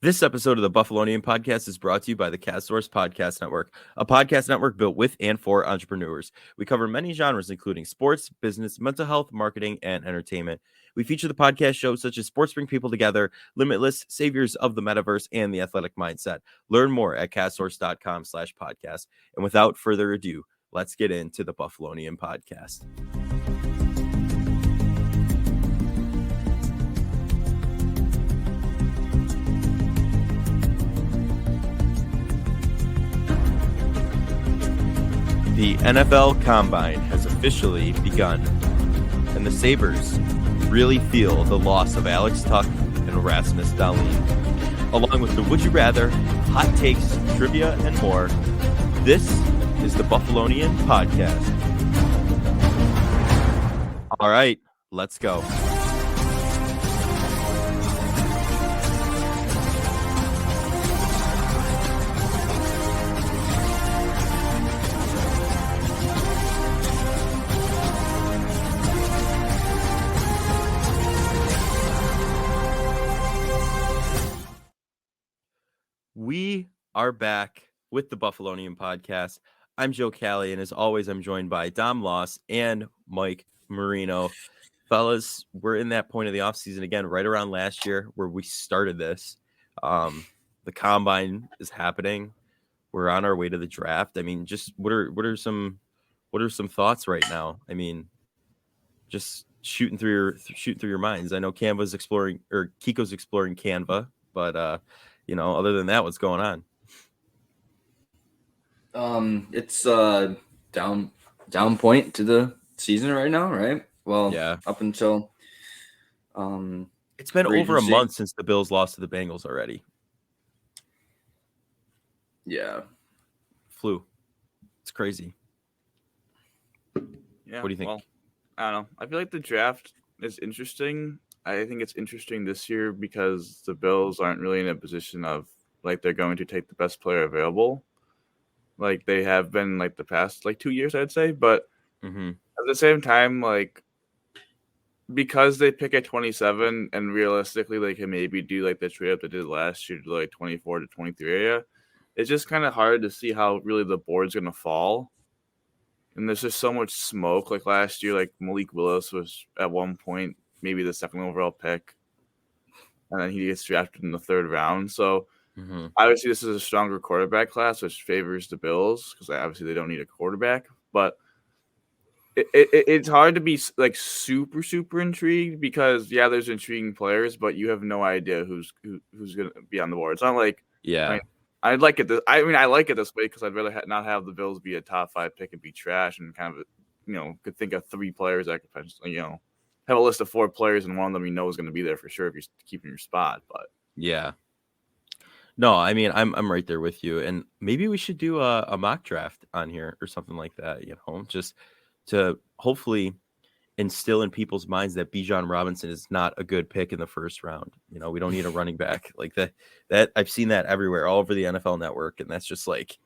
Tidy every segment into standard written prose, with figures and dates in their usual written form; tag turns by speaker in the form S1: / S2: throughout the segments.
S1: This episode of the Buffalonian Podcast is brought to you by the CastSource Podcast Network, a podcast network built with and for entrepreneurs. We cover many genres, including sports, business, mental health, marketing, and entertainment. We feature the podcast shows such as Sports Bring People Together, Limitless, Saviors of the Metaverse, and The Athletic Mindset. Learn more at castsource.com/podcast. And without further ado, let's get into the Buffalonian Podcast. The NFL Combine has officially begun, and the Sabres really feel the loss of Alex Tuck and Rasmus Dahlin. Along with the Would You Rather, hot takes, trivia, and more, this is the Buffalonian Podcast. All right, let's go. We are back with the Buffalonian Podcast. I'm Joe Callie, and as always, I'm joined by Dom Loss and Mike Marino. Fellas, we're in that point of the offseason again, right around last year where we started this. The Combine is happening. We're on our way to the draft. I mean, just what are some thoughts right now? I mean, just shooting through your minds. I know Kiko's exploring Canva, but other than that, what's going on?
S2: It's down point to the season right now, right? Well,
S1: yeah,
S2: up until
S1: it's been over a month since the Bills lost to the Bengals already.
S2: Yeah,
S1: flu. It's crazy.
S3: Yeah.
S1: What do you think?
S3: Well, I don't know. I feel like the draft is interesting. I think it's interesting this year because the Bills aren't really in a position of like they're going to take the best player available, like they have been like the past 2 years, I'd say. But at the same time, like because they pick at 27 and realistically they can maybe do like the trade up they did last year to like 24 to 23 area, it's just kind of hard to see how really the board's going to fall. And there's just so much smoke. Like last year, like Malik Willis was at one point maybe the second overall pick, and then he gets drafted in the third round. So obviously this is a stronger quarterback class, which favors the Bills because obviously they don't need a quarterback. But it's hard to be like super intrigued because there's intriguing players, but you have no idea who's going to be on the board. It's not like I like it this way because I'd rather not have the Bills be a top 5 pick and be trash and kind of could think of 3 players that could potentially have a list of 4 players and one of them is going to be there for sure if you're keeping your spot. But
S1: no, I mean I'm right there with you, and maybe we should do a mock draft on here or something like that. Just to hopefully instill in people's minds that Bijan Robinson is not a good pick in the first round. We don't need a running back like that. That I've seen that everywhere, all over the NFL Network, and that's just like,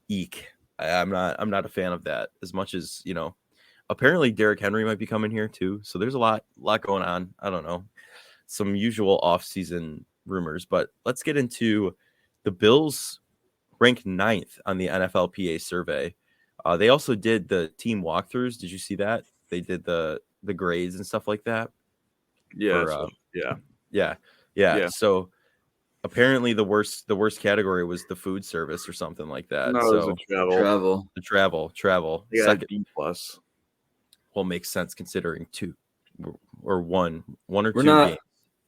S1: eek. I'm not a fan of that as much as Apparently, Derrick Henry might be coming here too. So there's a lot going on. I don't know, some usual off-season rumors, but let's get into the Bills. Ranked 9th on the NFLPA survey. They also did the team walkthroughs. Did you see that? They did the grades and stuff like that.
S3: Yeah.
S1: Yeah. So apparently the worst category was the food service or something like that.
S3: No,
S1: so
S3: it was
S1: the travel.
S3: Yeah,
S1: second
S3: B+.
S1: Well, makes sense considering 2 or 1 or 2
S2: we're not,
S1: games.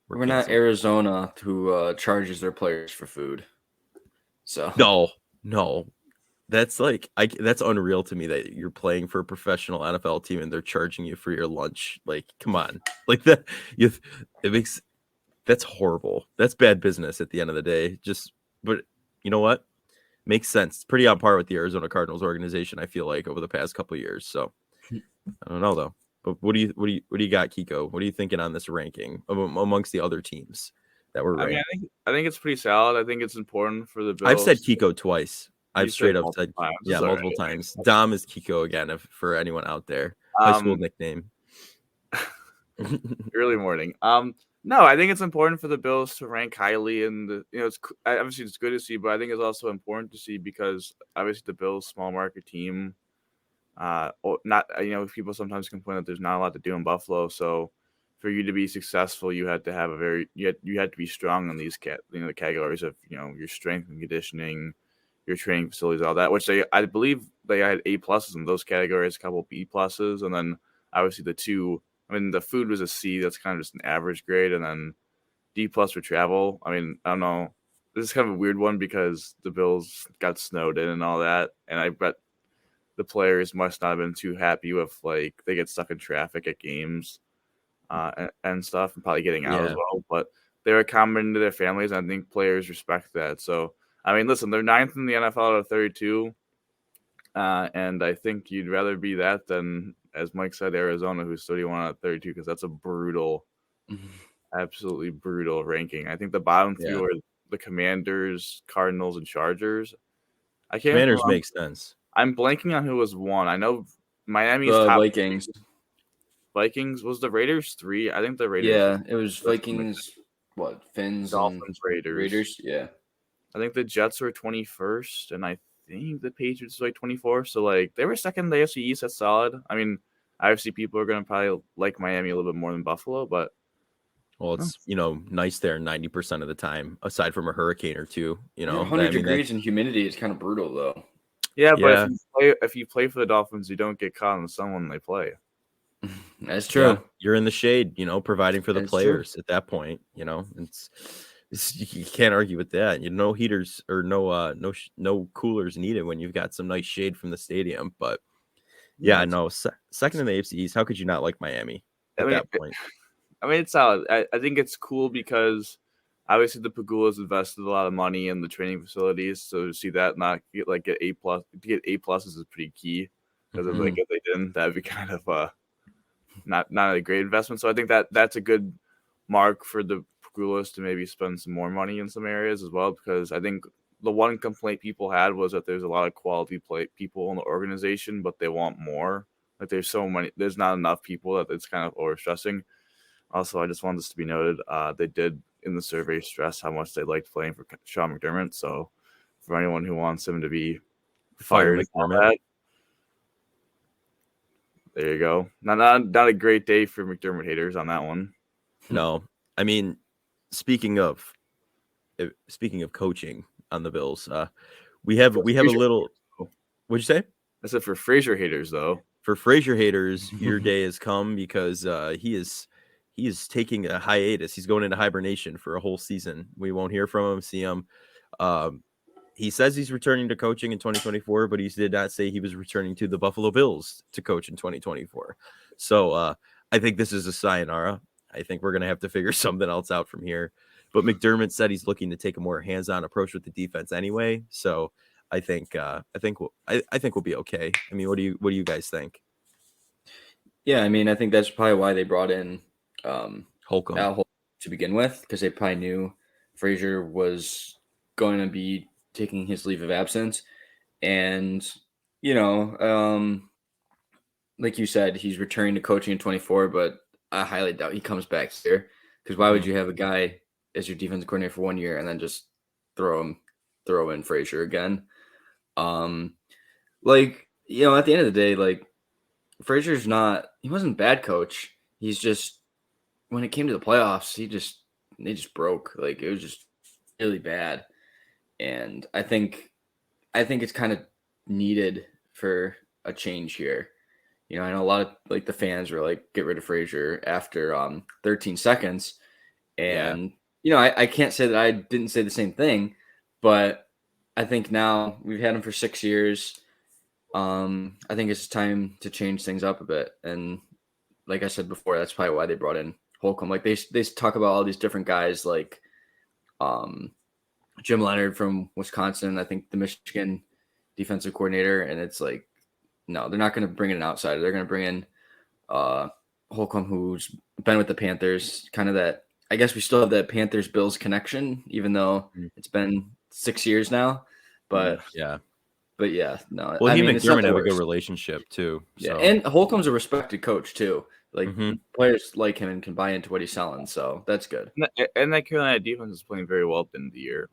S2: We're not Arizona who charges their players for food. So
S1: no. That's that's unreal to me that you're playing for a professional NFL team and they're charging you for your lunch. Like, come on. Like that, that's horrible. That's bad business at the end of the day. But you know what? Makes sense. It's pretty on par with the Arizona Cardinals organization, I feel like, over the past couple of years. So I don't know though. But what do you got, Kiko? What are you thinking on this ranking amongst the other teams that were ranked?
S3: I think it's pretty solid. I think it's important for the Bills.
S1: I've said Kiko twice. I've straight up said multiple
S3: right.
S1: times. Dom is Kiko again, for anyone out there. High school nickname.
S3: Early morning. No, I think it's important for the Bills to rank highly, and it's obviously it's good to see, but I think it's also important to see because obviously the Bills small market team, not people sometimes complain that there's not a lot to do in Buffalo, so for you to be successful, you had to have you had to be strong in these the categories of your strength and conditioning, your training facilities, all that. Which I believe they had A+ in those categories, a couple B+, and then obviously the two. I mean, the food was a C. That's kind of just an average grade, and then D+ for travel. I mean, I don't know. This is kind of a weird one because the Bills got snowed in and all that, and I bet the players must not have been too happy with like they get stuck in traffic at games and stuff, and probably getting out as
S1: Yeah.
S3: well. But they're accommodating to their families, and I think players respect that. So, I mean, listen, they're 9th in the NFL out of 32, and I think you'd rather be that than, as Mike said, Arizona, who's 31 out of 32, because that's a brutal, absolutely brutal ranking. I think the bottom three
S1: Yeah.
S3: were the Commanders, Cardinals, and Chargers. I can't
S1: Commanders
S3: remember.
S1: make sense.
S3: I'm blanking on who was one. I know Miami's
S2: The
S3: top
S2: Vikings.
S3: Vikings. Was the Raiders 3? I think the Raiders.
S2: Yeah, it was Vikings. What, Finns
S3: Dolphins,
S2: and
S3: Raiders.
S2: Raiders? Yeah.
S3: I think the Jets were 21st, and I think the Patriots were like 24th. So like they were second in the AFC East. That's solid. I mean, obviously people are going to probably like Miami a little bit more than Buffalo, but
S1: Well, it's nice there 90% of the time, aside from a hurricane or two.
S2: 100 degrees and humidity is kind of brutal, though.
S3: yeah.
S1: Yeah.
S3: But if you play for the Dolphins, you don't get caught in the sun when they play.
S2: That's true.
S1: You're in the shade, providing for the
S2: That's
S1: players at that point. It's you can't argue with that. No heaters or no coolers needed when you've got some nice shade from the stadium. But yeah, no, second in the AFC East. How could you not like Miami at that point?
S3: I mean, it's solid. I think it's cool because obviously the Pagulas invested a lot of money in the training facilities. So to see that not get A+, to get A+ is pretty key because
S2: Mhm.
S3: if they didn't, that'd be kind of not a great investment. So I think that's a good mark for the Pagulas to maybe spend some more money in some areas as well, because I think the one complaint people had was that there's a lot of quality people in the organization, but they want more. Like there's not enough people that it's kind of overstressing. Also, I just want this to be noted. They did in the survey stress how much they liked playing for Sean McDermott. So for anyone who wants him to be
S1: Fire
S3: fired,
S1: McDermott.
S3: there you go. Not a great day for McDermott haters on that one.
S1: No, I mean, speaking of coaching on the Bills, we have a little. What'd you say?
S3: I said for Frazier haters, though.
S1: For Frazier haters, your day has come because he is taking a hiatus. He's going into hibernation for a whole season. We won't hear from him, see him. He says he's returning to coaching in 2024, but he did not say he was returning to the Buffalo Bills to coach in 2024. So I think this is a sayonara. I think we're going to have to figure something else out from here. But McDermott said he's looking to take a more hands-on approach with the defense anyway. So I think we'll be okay. I mean, what do you guys think?
S2: Yeah, I mean, I think that's probably why they brought in
S1: Holcomb
S2: to begin with, because they probably knew Frazier was going to be taking his leave of absence. And, like you said, he's returning to coaching in 24, but I highly doubt he comes back here. Because why would you have a guy as your defensive coordinator for 1 year and then just throw in Frazier again? At the end of the day, like, Frazier's he wasn't a bad coach. He's just, when it came to the playoffs, they just broke. Like, it was just really bad. And I think it's kind of needed for a change here. I know a lot of like the fans were like, get rid of Frazier after 13 seconds. And, I can't say that I didn't say the same thing, but I think now we've had him for 6 years. I think it's time to change things up a bit. And like I said before, that's probably why they brought in Holcomb. Like they talk about all these different guys, like Jim Leonard from Wisconsin, I think the Michigan defensive coordinator. And it's like, no, they're not going to bring in an outsider. They're going to bring in Holcomb, who's been with the Panthers, kind of that. I guess we still have that Panthers-Bills connection, even though it's been 6 years now. But
S1: yeah.
S2: But yeah, no.
S1: Well, he and McDermott have a good relationship too.
S2: Yeah,
S1: so.
S2: and Holcomb's a respected coach too. Like players like him and can buy into what he's selling, so that's good.
S3: And that Carolina defense is playing very well at the end of the year,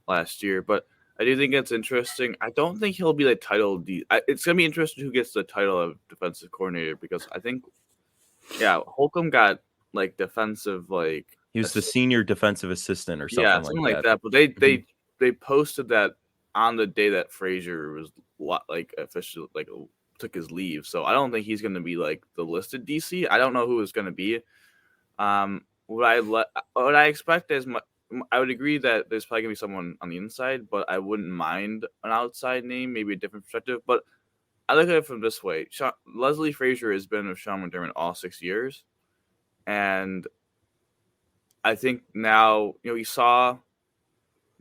S3: last year. But I do think it's interesting. I don't think he'll be the title. It's gonna be interesting who gets the title of defensive coordinator because I think, Holcomb got like defensive
S1: He was the senior defensive assistant or
S3: something like that. But they posted that on the day that Frazier was officially took his leave. So I don't think he's going to be like the listed DC. I don't know who it's going to be. What I expect is I would agree that there's probably going to be someone on the inside, but I wouldn't mind an outside name, maybe a different perspective. But I look at it from this way: Leslie Frazier has been with Sean McDermott all 6 years, and I think now we saw.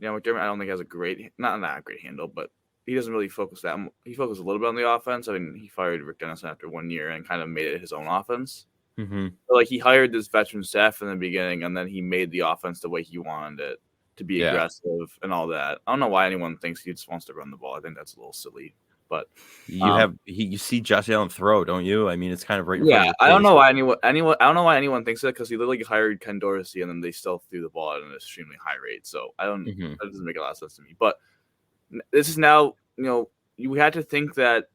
S3: McDermott, I don't think has a great, not a great handle, but he doesn't really focus that. He focused a little bit on the offense. I mean, he fired Rick Dennison after 1 year and kind of made it his own offense. So, he hired this veteran staff in the beginning, and then he made the offense the way he wanted it to be aggressive and all that. I don't know why anyone thinks he just wants to run the ball. I think that's a little silly. But
S1: you see Josh Allen throw, don't you? I mean, it's kind of right.
S3: Yeah, I don't know why anyone. I don't know why anyone thinks that because he literally hired Ken Dorsey and then they still threw the ball at an extremely high rate. So I don't. That doesn't make a lot of sense to me. But this is now. You had to think that.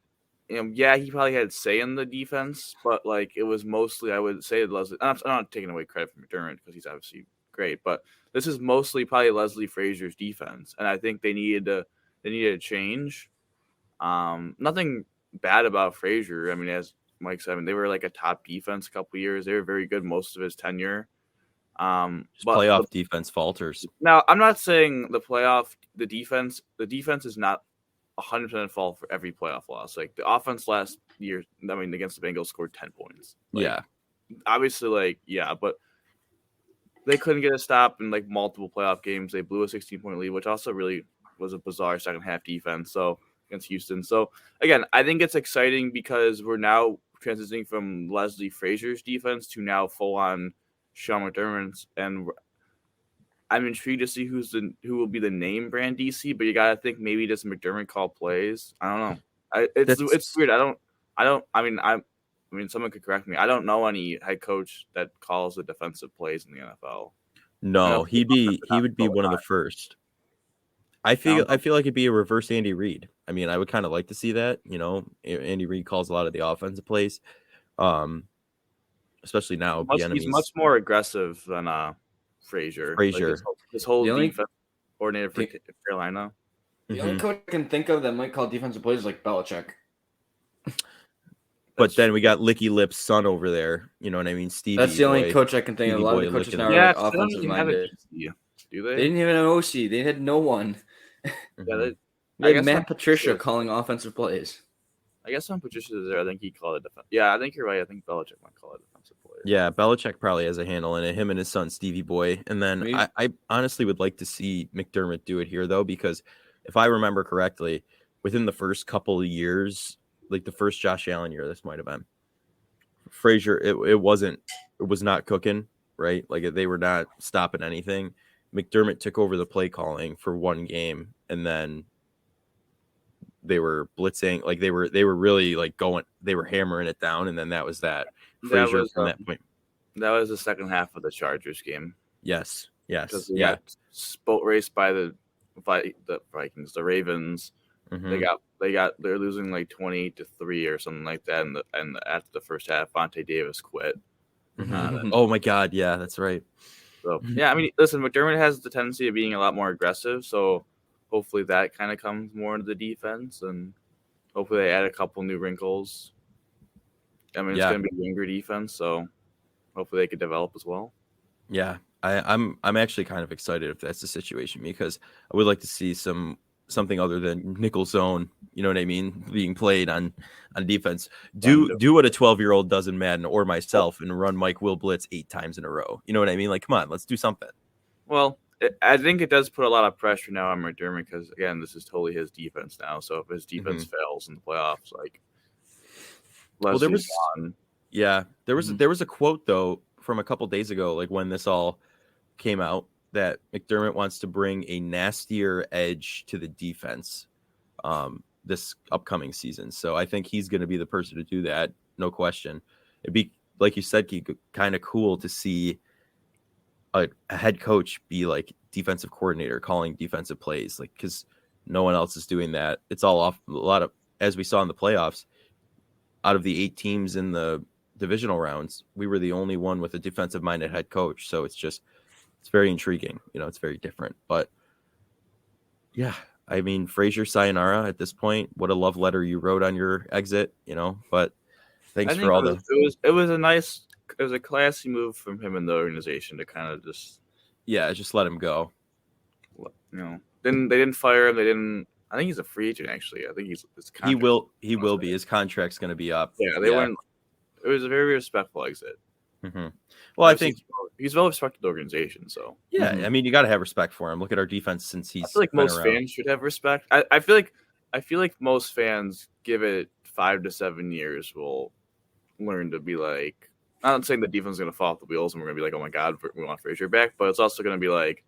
S3: He probably had say in the defense, but it was mostly, I would say, Leslie. I'm not taking away credit from McDermott because he's obviously great, but this is mostly probably Leslie Frazier's defense, and I think they needed a change. Nothing bad about Frazier. I mean, as Mike said, they were like a top defense a couple years. They were very good most of his tenure.
S1: But playoff defense falters.
S3: Now, I'm not saying the defense is not 100% fault for every playoff loss. Like the offense last year, I mean, against the Bengals scored 10 points. Obviously, but they couldn't get a stop in multiple playoff games. They blew a 16-point lead, which also really was a bizarre second half defense. So against Houston. So again, I think it's exciting because we're now transitioning from Leslie Frazier's defense to now full on Sean McDermott's, and I'm intrigued to see who will be the name brand DC. But you gotta think maybe does McDermott call plays? I don't know. It's weird. I mean, someone could correct me. I don't know any head coach that calls the defensive plays in the NFL.
S1: No, he would be one of the first. I feel like it'd be a reverse Andy Reid. I mean, I would kind of like to see that. Andy Reid calls a lot of the offensive plays, especially now.
S3: He's much more aggressive than Frazier. His whole defense coordinator for Carolina.
S2: The only coach I can think of that might call defensive plays is Belichick.
S1: But then we got Licky Lips' son over there. You know what I mean? Stevie.
S2: That's the only coach I can think of. A lot of the coaches now are offensive minded.
S3: Do they?
S2: They didn't even have an OC. They had no one. They had Matt Patricia calling offensive plays.
S3: I guess when Patricia is there, I think he called it defense. Yeah, I think you're right. I think Belichick might call it defensive plays.
S1: Yeah, Belichick probably has a handle in it. Him and his son Stevie Boy. And then I honestly would like to see McDermott do it here though, because if I remember correctly, within the first couple of years, like the first Josh Allen year, this might have been Frazier. It was not cooking, right? Like they were not stopping anything. McDermott took over the play calling for one game, and then they were blitzing, like they were really going, they were hammering it down, and then that was that. Frazier from that point.
S3: That was the second half of the Chargers game.
S1: Yes.
S3: Got boat raced by the Vikings, the Ravens. They're losing 20-3 or something like that, and after the first half, Vontae Davis quit.
S1: Oh my God, yeah, that's right.
S3: So yeah, I mean, listen, McDermott has the tendency of being a lot more aggressive, so hopefully that kind of comes more into the defense, and hopefully they add a couple new wrinkles. I mean, it's going to be a younger defense, so hopefully they could develop as well.
S1: Yeah, I'm actually kind of excited if that's the situation, because I would like to see something other than nickel zone, you know what I mean, being played on defense. Do what a 12-year-old does in Madden or myself and run Mike Will blitz 8 times in a row. You know what I mean? Like, come on, let's do something.
S3: Well, I think it does put a lot of pressure now on McDermott because, again, this is totally his defense now. So if his defense fails in the playoffs,
S1: there was a quote though from a couple days ago, like when this all came out, that McDermott wants to bring a nastier edge to the defense this upcoming season. So I think he's going to be the person to do that, no question. it'd be, like you said, kind of cool to see a head coach be like defensive coordinator calling defensive plays, like, because no one else is doing that. It's all off a lot of, as we saw in the playoffs, out of the 8 teams in the divisional rounds, we were the only one with a defensive minded head coach. So it's very intriguing. It's very different. But yeah, I mean, Frazier sayonara at this point. What a love letter you wrote on your exit, but thanks
S3: I
S1: for
S3: think
S1: all
S3: it was a classy move from him and the organization to kind of just
S1: let him go.
S3: They didn't fire him. I think he's a free agent actually. I think his
S1: he will be. His contract's going to be up.
S3: Yeah, they weren't. It was a very respectful exit.
S1: Mm-hmm. Well, I think
S3: he's a well-respected organization. So
S1: yeah, I mean, you got to have respect for him. Look at our defense since he's.
S3: I feel like most fans should have respect. I feel like most fans, give it 5 to 7 years, will learn to be like. I'm not saying the defense is going to fall off the wheels and we're going to be like, oh my god, we want Frazier back, but it's also going to be like,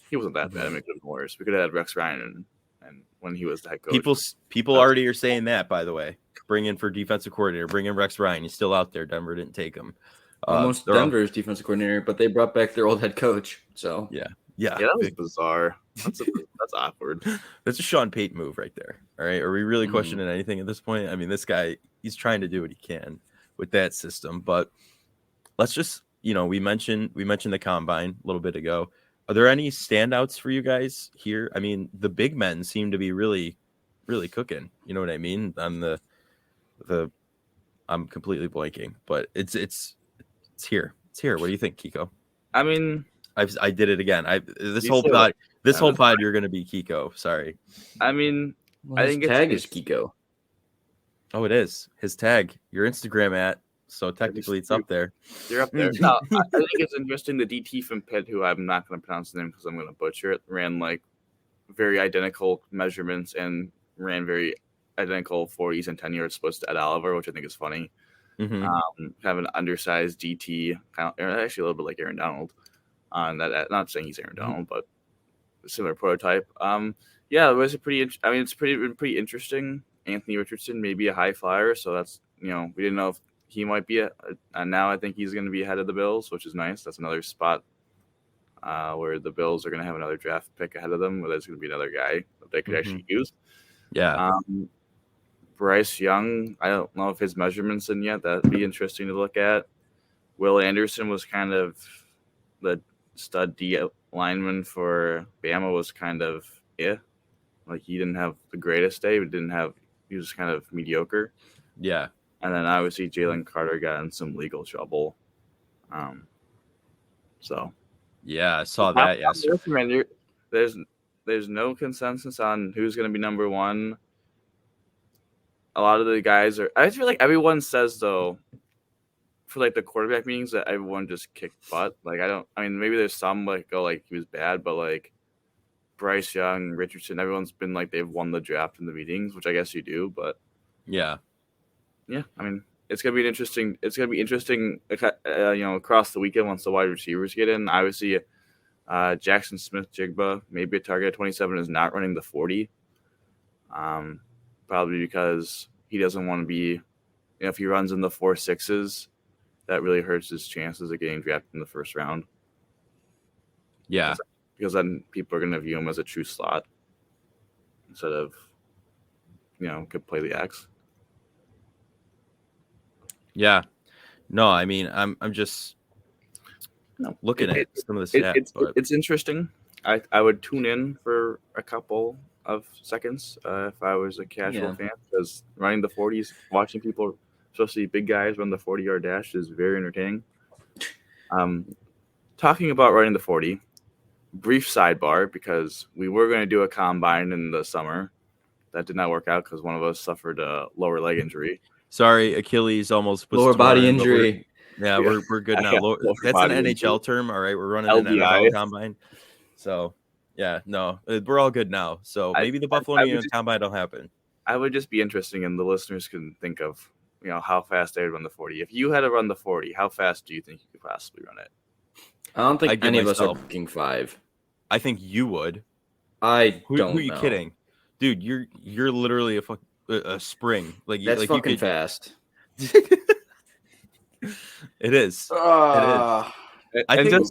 S3: he wasn't that bad. I mean, it could have been worse. We could have had Rex Ryan and when he was the head coach.
S1: People already are saying that. By the way, bring in for defensive coordinator. Bring in Rex Ryan. He's still out there. Denver didn't take him.
S2: Almost Denver's defensive coordinator, but they brought back their old head coach. So
S1: yeah,
S3: that was bizarre. That's awkward.
S1: That's a Sean Payton move right there. All right, are we really questioning anything at this point? I mean, this guy, he's trying to do what he can with that system. But let's just, we mentioned the combine a little bit ago. Are there any standouts for you guys here? I mean, the big men seem to be really, really cooking. You know what I mean? On I'm completely blanking, but it's here. It's here. What do you think, Kiko?
S3: I mean,
S1: I did it again. This whole pod, you're going to be Kiko. Sorry.
S3: I mean, I think
S2: his tag is Kiko.
S1: Oh, it is his tag. Your Instagram @ so technically it's up there.
S3: You're up there. No, I think it's interesting. The DT from Pitt, who I'm not going to pronounce the name because I'm going to butcher it, ran like very identical measurements and ran very identical 40s and 10-yard splits to Ed Oliver, which I think is funny.
S1: Mm-hmm.
S3: Have an undersized DT, kind of actually a little bit like Aaron Donald. On that, not saying he's Aaron Donald, but a similar prototype. Yeah, it was it's pretty interesting. Anthony Richardson may be a high flyer, so that's we didn't know if he might be and now I think he's going to be ahead of the Bills, which is nice. That's another spot where the Bills are going to have another draft pick ahead of them, where there's going to be another guy that they could actually use.
S1: Yeah.
S3: Bryce Young, I don't know if his measurements in yet. That'd be interesting to look at. Will Anderson was kind of the stud D lineman for Bama, was kind of like he didn't have the greatest day, but he was kind of mediocre.
S1: Yeah.
S3: And then obviously Jalen Carter got in some legal trouble. So
S1: yeah, I saw that. Yes.
S3: There's no consensus on who's going to be number one. A lot of the guys I feel like everyone says though, for like the quarterback meetings, that everyone just kicked butt. Like maybe there's some like go like he was bad, but like Bryce Young, Richardson, everyone's been like they've won the draft in the meetings, which I guess you do, but yeah, I mean it's gonna be interesting. It's gonna be interesting, across the weekend once the wide receivers get in. Obviously, Jackson Smith-Jigba, maybe a target at 27, is not running the 40. Probably because he doesn't want to be, if he runs in the 4.6s, that really hurts his chances of getting drafted in the first round.
S1: Yeah.
S3: Because then people are going to view him as a true slot instead of, could play the X.
S1: Yeah. No, I mean, I'm just looking at some of the stats.
S3: It's interesting. I would tune in for a couple of seconds if I was a casual fan, because running the 40s, watching people, especially big guys, run the 40-yard dash is very entertaining. Talking about running the 40, brief sidebar, because we were going to do a combine in the summer. That did not work out because one of us suffered a lower leg injury.
S1: Sorry, Achilles almost was
S2: lower body injury.
S1: We're good now. That's an NHL term. All right, we're running an NFL combine. So, yeah, no, we're all good now. So maybe the Buffalo combine will happen.
S3: I would just be interesting, and the listeners can think of, how fast they would run the 40. If you had to run the 40, how fast do you think you could possibly run it?
S2: I don't think any of us are picking 5.
S1: I think you would.
S2: Who are
S1: you kidding? Dude, you're literally a spring.
S2: That's fucking fast.
S1: It is.
S2: Ah,
S1: I
S3: And
S1: think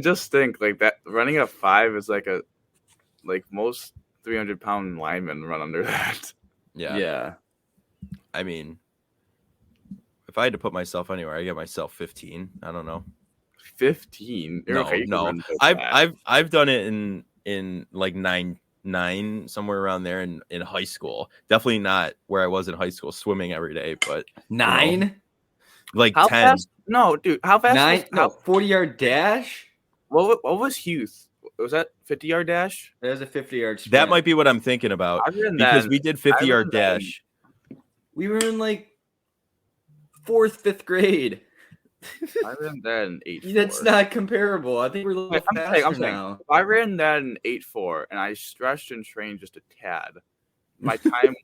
S3: just think like that running a 5 is like most 300-pound linemen run under that.
S2: yeah.
S1: I mean, if I had to put myself anywhere, I get myself 15. I don't know.
S3: 15. You're okay. You can
S1: No.
S3: run so
S1: I've
S3: fast.
S1: I've done it in like 9 somewhere around there in high school. Definitely not where I was in high school swimming every day, but
S2: 9?
S1: like
S3: How
S1: 10.
S3: fast? No, dude. How fast
S2: 9?
S3: was
S2: No, 40-yard dash?
S3: what was Hughes? Was that 50-yard dash?
S2: There's a 50-yard sprint.
S1: That might be what I'm thinking about
S3: I ran
S1: because
S3: that.
S1: we did
S3: I
S1: 50-yard
S3: ran that in-
S1: dash.
S2: We were in like 4th, 5th grade.
S3: I ran that in 8.4.
S2: That's not comparable. I think we're a little faster
S3: I'm saying,
S2: now.
S3: if I ran that in 8.4 and I stretched and trained just a tad, my time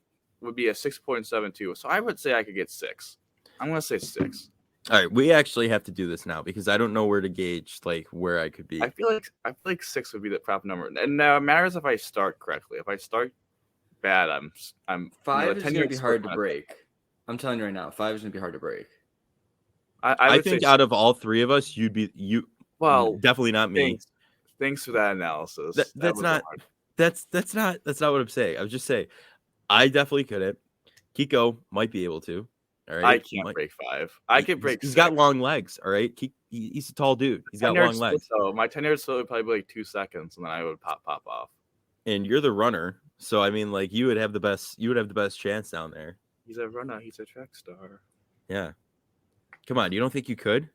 S3: would be a 6.72. So I would say I could get 6. I'm gonna say 6.
S1: All right, we actually have to do this now because I don't know where to gauge like where I could be.
S3: I feel like 6 would be the proper number, and now it matters if I start correctly. If I start bad, I'm
S2: 5 is
S3: 10
S2: gonna
S3: years
S2: be
S3: is
S2: hard
S3: still
S2: to
S3: fine.
S2: break. I'm telling you right now, 5 is gonna be hard to break.
S3: I would
S1: think
S3: say
S1: out of all three of us, you
S3: well,
S1: definitely not me.
S3: Thanks for that analysis.
S1: That's
S3: That was
S1: not
S3: hard.
S1: that's not what I'm saying. I was just saying I definitely couldn't. Kiko might be able to. All right,
S3: I can't break 5. I could break.
S1: He's
S3: 6.
S1: got long legs. All right, he's a tall dude. He's got
S3: 10 yard
S1: long legs.
S3: split, though. My 10-yard split would probably be like 2 seconds, and then I would pop off.
S1: And you're the runner, so I mean, like you would have the best chance down there.
S3: He's a runner. He's a track star.
S1: Yeah. Come on, you don't think you could?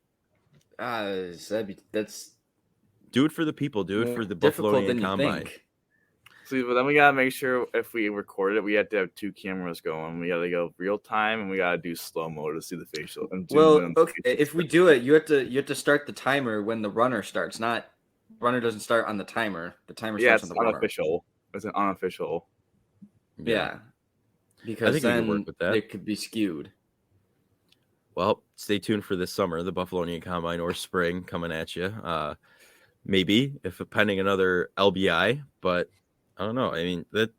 S2: That's
S1: Do it for the people. Do it for the
S2: difficult than
S1: Buffalonian
S2: you
S1: Combine.
S2: think.
S3: See, but then we gotta make sure if we record it, we have to have 2 cameras going. We gotta go real time, and we gotta do slow mo to see the facial. And
S2: Well, okay, if we do it, you have to start the timer when the runner starts. Not runner doesn't start on the timer. The timer starts on the runner.
S3: unofficial. It's an unofficial.
S2: Yeah, because
S1: I think we
S2: then
S1: could work with that.
S2: it could be skewed.
S1: Well, stay tuned for this summer, the Buffalonian Combine or spring coming at you. Maybe if pending another LBI, but I don't know. I mean, that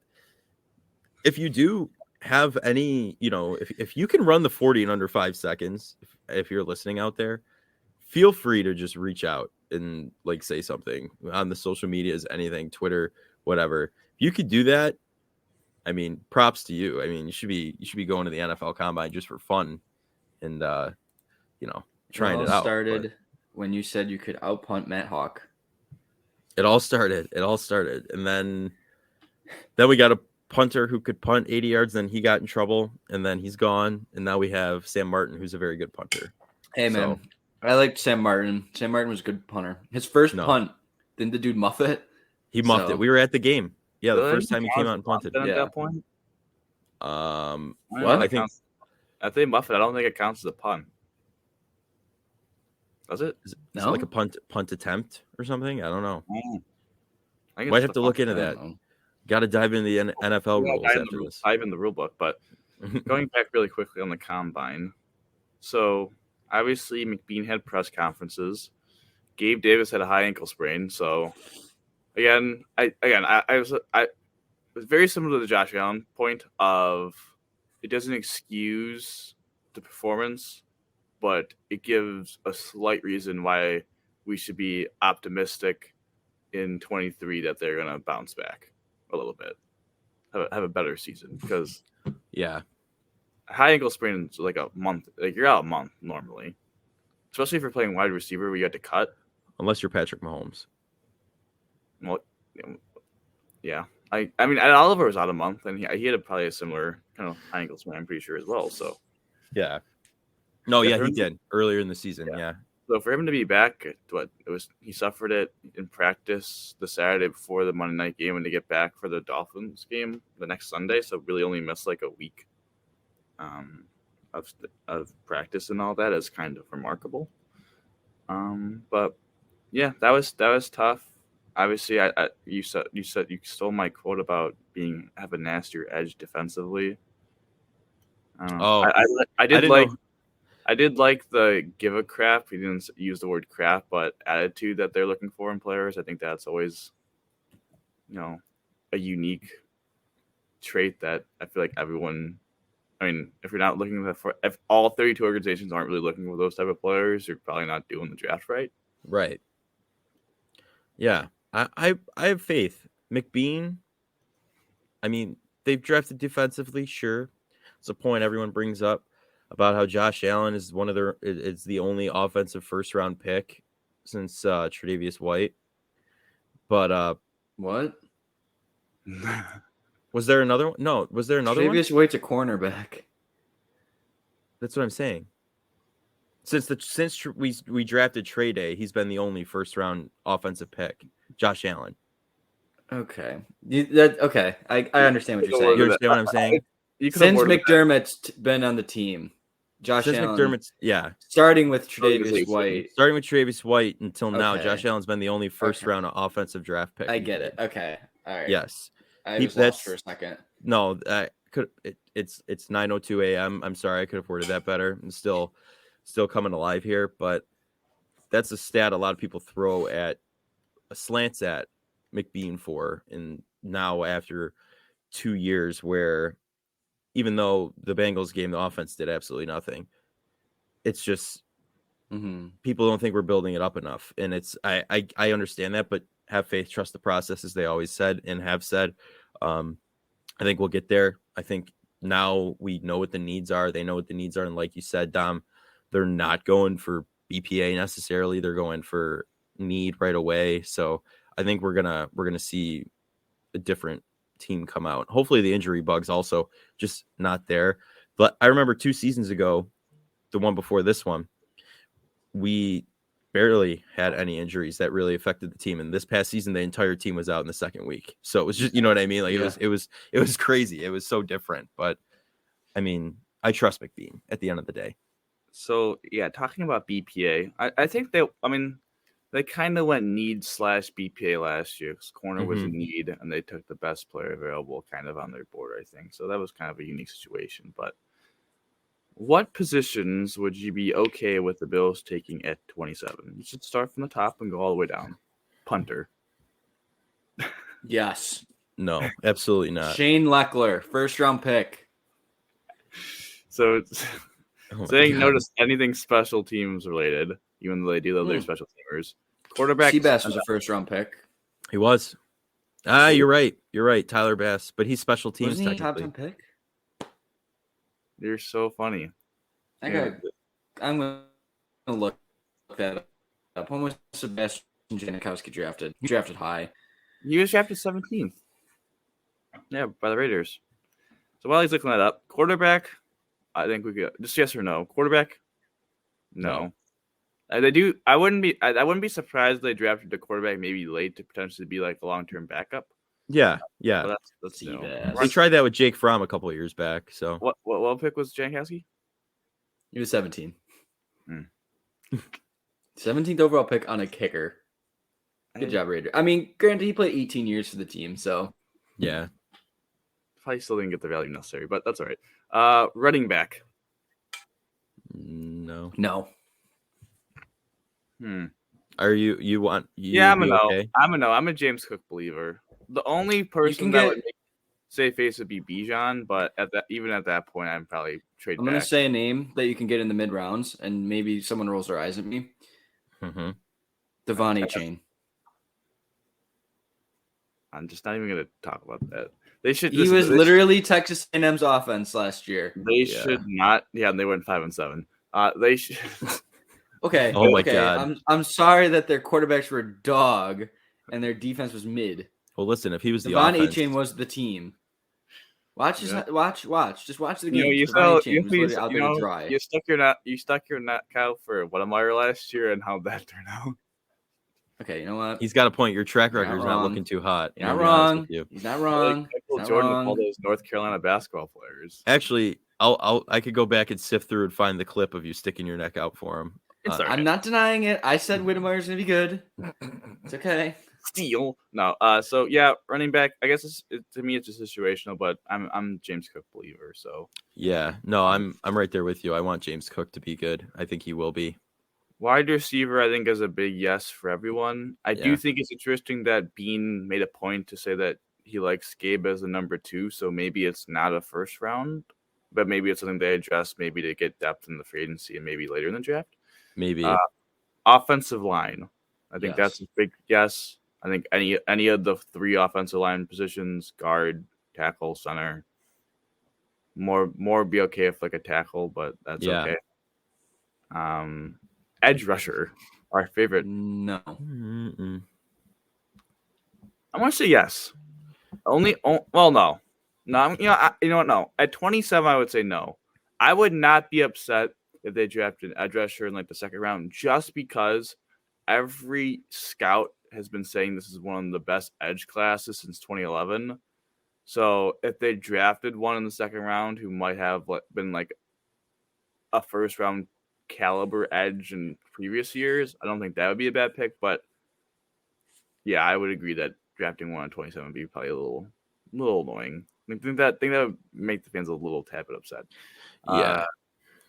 S1: if you do have any, if you can run the 40 in under 5 seconds, if you're listening out there, feel free to just reach out and like say something on the social medias, anything, Twitter, whatever. If you could do that, I mean, props to you. I mean, you should be going to the NFL Combine just for fun and trying it out.
S2: Started when you said you could outpunt Matt Hawk.
S1: It all started, and then we got a punter who could punt 80 yards. Then he got in trouble, and then he's gone. And now we have Sam Martin, who's a very good punter.
S2: Hey man, I liked Sam Martin. Sam Martin was a good punter. His first punt, didn't the dude muff it?
S1: He muffed it. We were at the game. Yeah, the first time he came out and punted.
S3: At that point,
S1: what? I think
S3: if they muff it, I don't think it counts as a punt. Does it?
S1: Is it like a punt attempt or something? I don't know.
S3: I
S1: might have to look into that. Got to dive into the NFL rules after this.
S3: Dive in the rule book, but going back really quickly on the combine. So obviously McBean had press conferences. Gabe Davis had a high ankle sprain. So again, I was very similar to the Josh Allen point of it doesn't excuse the performance, but it gives a slight reason why we should be optimistic in 23 that they're going to bounce back a little bit, have a better season. Because a high ankle sprain is like a month. Like you're out a month normally, especially if you're playing wide receiver where you have to cut.
S1: Unless you're Patrick Mahomes.
S3: Well, yeah. I mean, Oliver was out a month, and he had probably a similar kind of high ankle sprain, I'm pretty sure as well. So
S1: yeah. No, yeah, he did earlier in the season. Yeah.
S3: So for him to be back, he suffered it in practice the Saturday before the Monday night game, and to get back for the Dolphins game the next Sunday. So really only missed like a week of practice and all that is kind of remarkable. But yeah, that was tough. Obviously, you said you stole my quote about have a nastier edge defensively. I don't know. I did like the give a crap. He didn't use the word crap, but attitude that they're looking for in players. I think that's always, a unique trait that I feel like everyone I mean, if you're not looking for, if all 32 organizations aren't really looking for those type of players, you're probably not doing the draft right.
S1: Right. Yeah. I have faith. McBean, I mean, they've drafted defensively, sure. It's a point everyone brings up about how Josh Allen is is the only offensive first round pick since Tre'Davious White. But
S2: What?
S1: was there another one? No, was there another one?
S2: Tre'Davious White's a cornerback.
S1: That's what I'm saying. Since we drafted Trey Day, he's been the only first round offensive pick. Josh Allen.
S2: Okay. Okay. I understand what you're saying.
S1: You understand what I'm saying?
S2: Since McDermott's been on the team, Josh Allen.
S1: McDermott's,
S2: starting with Tre'Davious White
S1: until now, Josh Allen's been the only first round offensive draft pick.
S2: I get it. Okay. All right.
S1: Yes.
S2: I was lost for a second.
S1: No, it's 9:02 a.m. I'm sorry, I could have worded that better. I'm still coming alive here, but that's a stat a lot of people throw at slants at McBean for, and now after 2 years where even though the Bengals game, the offense did absolutely nothing. It's just people don't think we're building it up enough. And I understand that, but have faith, trust the process, as they always said and have said. I think we'll get there. I think now we know what the needs are. They know what the needs are. And like you said, Dom, they're not going for BPA necessarily. They're going for need right away. So I think we're gonna see a different team come out. Hopefully the injury bug's also just not there. But I remember 2 seasons ago, the one before this one, we barely had any injuries that really affected the team. And this past season, the entire team was out in the second week. So it was just, you know what I mean? Like it was crazy. It was so different. But I mean, I trust McBean at the end of the day.
S3: So yeah, talking about BPA, I think they kind of went need / BPA last year because corner was a need, and they took the best player available kind of on their board, I think. So that was kind of a unique situation. But what positions would you be okay with the Bills taking at 27? You should start from the top and go all the way down. Punter.
S2: Yes.
S1: No, absolutely not.
S2: Shane Leckler, first round pick.
S3: So it's saying no to anything special teams related, even though they do love their special teamers. Quarterback.
S2: Seabass was a first round pick.
S1: He was. You're right. You're right. Tyler Bass, but he's special teams
S2: Wasn't he
S1: technically.
S2: top 10 pick?
S3: You're so funny.
S2: I'm going to look that up. When was Sebastian Janikowski drafted? He drafted high.
S3: He was drafted 17th. Yeah, by the Raiders. So while he's looking that up, quarterback, I think we could just yes or no. Quarterback, no. They do. I wouldn't be surprised if they drafted the quarterback maybe late to potentially be like a long-term backup.
S1: Yeah.
S3: But that's no.
S1: They tried that with Jake Fromm a couple of years back. So
S3: what pick was Jankowski?
S2: He was 17. 17th overall pick on a kicker. Good job, Raider. I mean, granted, he played 18 years for the team, so
S1: yeah.
S3: Probably still didn't get the value necessary, but that's all right. Running back.
S1: No. Are you want?
S3: Yeah, I'm a no. Okay? I'm a no. I'm a James Cook believer. The only person that would make save face would be Bijan, but even at that point, I'm probably trade.
S2: I'm gonna say a name that you can get in the mid rounds, and maybe someone rolls their eyes at me. Devon Achane.
S3: I'm just not even gonna talk about that. They should.
S2: He was literally Texas A&M's offense last year.
S3: They should not. Yeah, and they went 5-7. They should.
S2: Okay.
S1: Oh my God.
S2: I'm sorry that their quarterbacks were dog and their defense was mid.
S1: Well, listen, if he was the
S2: Devon
S1: offense,
S2: Achane was the team. Watch. Just watch the game.
S3: You stuck your neck out for Wettemeier last year, and how'd that turn out?
S2: Okay, you know what?
S1: He's got a point. Your track record is not looking too hot.
S2: You're not wrong. He's not wrong.
S3: Michael Jordan with all those North Carolina basketball players.
S1: Actually, I could go back and sift through and find the clip of you sticking your neck out for him.
S2: I'm not denying it. I said Whittemeier's gonna be good. It's okay.
S3: Steal. No. So yeah, running back. I guess to me it's just situational, but I'm James Cook believer. So
S1: yeah, no, I'm right there with you. I want James Cook to be good. I think he will be.
S3: Wide receiver, I think, is a big yes for everyone. I do think it's interesting that Bean made a point to say that he likes Gabe as the number 2, so maybe it's not a first round but maybe it's something they address maybe to get depth in the free agency and maybe later in the draft.
S1: Maybe.
S3: Offensive line. I think that's
S2: Yes.
S3: a big yes. I think any of the 3 offensive line positions, guard, tackle, center, more be okay if like a tackle, but that's
S1: Yeah.
S3: okay. Edge rusher, our favorite.
S2: No.
S1: Mm-mm.
S3: I want to say yes. No. No, you know what? No. At 27, I would say no. I would not be upset if they drafted an edge rusher in like the second round, just because every scout has been saying this is one of the best edge classes since 2011. So if they drafted one in the second round who might have been like a first round caliber edge in previous years, I don't think that would be a bad pick. But yeah, I would agree that drafting one on 27 would be probably a little annoying. I think that would make the fans a little tad bit upset.
S1: Yeah.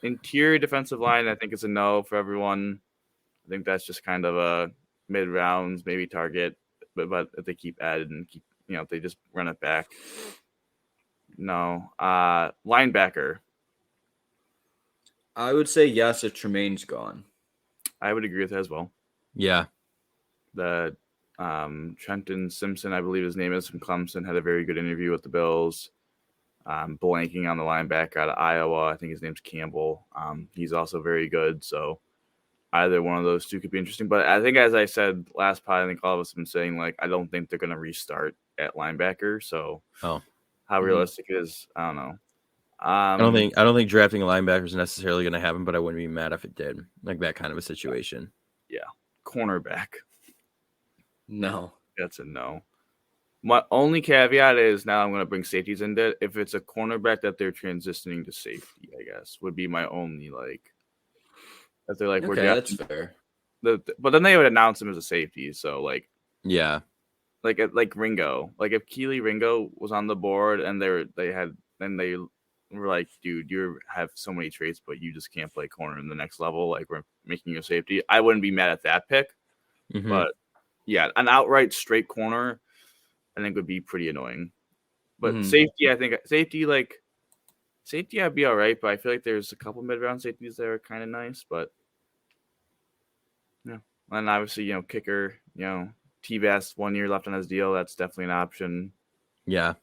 S3: Interior defensive line, I think it's a no for everyone. I think that's just kind of a mid rounds, maybe target. But if they keep added and keep, if they just run it back, no. Linebacker,
S2: I would say yes if Tremaine's gone.
S3: I would agree with that as well.
S1: Yeah.
S3: The Trenton Simpson, I believe his name is, from Clemson, had a very good interview with the Bills. Blanking on the linebacker out of Iowa. I think his name's Campbell. He's also very good. So either one of those two could be interesting. But I think, as I said last pod, I think all of us have been saying, like, I don't think they're going to restart at linebacker. So how realistic it is, I don't know.
S1: I don't think drafting a linebacker is necessarily going to happen, but I wouldn't be mad if it did. Like that kind of a situation.
S3: Yeah. Cornerback.
S2: No.
S3: That's a no. My only caveat is, now I'm going to bring safeties into it. If it's a cornerback that they're transitioning to safety, I guess, would be my only, like, if they're like,
S2: Okay,
S3: we're
S2: that's
S3: drafting,
S2: fair.
S3: but then they would announce him as a safety. So, like,
S1: Yeah.
S3: like Ringo, like if Keely Ringo was on the board and they were like, dude, you have so many traits, but you just can't play corner in the next level. Like, we're making you a safety. I wouldn't be mad at that pick, but yeah, an outright straight corner, I think would be pretty annoying. But safety, I think safety, I'd be all right. But I feel like there's a couple mid-round safeties that are kind of nice. But yeah, and obviously, kicker, T-Bass 1 year left on his deal. That's definitely an option.
S1: Yeah.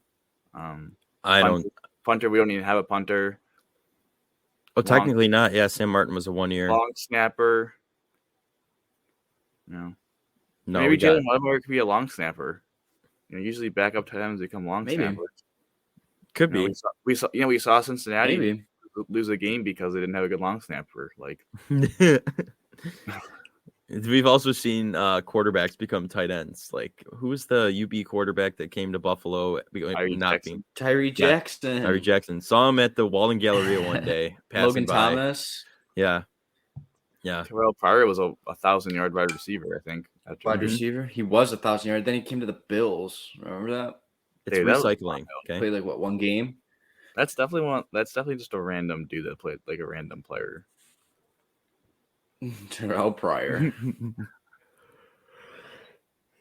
S3: Punter. We don't even have a punter.
S1: Oh, technically not. Yeah, Sam Martin was a 1 year.
S3: Long snapper. No.
S1: No,
S3: maybe Jalen Whitmore could be a long snapper. Usually backup tight ends become long snappers.
S1: Could be.
S3: We saw Cincinnati
S2: Maybe
S3: lose a game because they didn't have a good long snapper. Like,
S1: we've also seen quarterbacks become tight ends. Like, who was the UB quarterback that came to Buffalo?
S2: Tyree Jackson.
S1: Tyree Jackson. Saw him at the Walden Galleria one day.
S2: Logan
S1: by.
S2: Thomas.
S1: Yeah.
S3: Terrell Pryor was a 1,000-yard wide receiver, I think.
S2: Wide receiver. He was 1,000-yard. Then he came to the Bills. Remember that?
S1: It's recycling. Okay.
S2: Played like one game.
S3: That's definitely just a random dude that played like a random player.
S2: Terrell Pryor.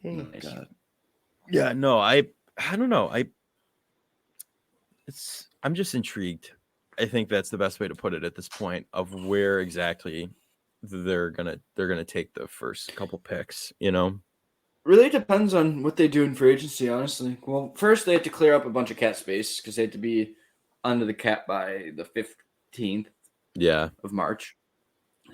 S1: Nice. God. Yeah, no, I don't know. I'm just intrigued. I think that's the best way to put it at this point, of where exactly they're gonna take the first couple picks.
S2: Really depends on what they do in free agency, honestly. Well, first they have to clear up a bunch of cap space because they have to be under the cap by the 15th of March.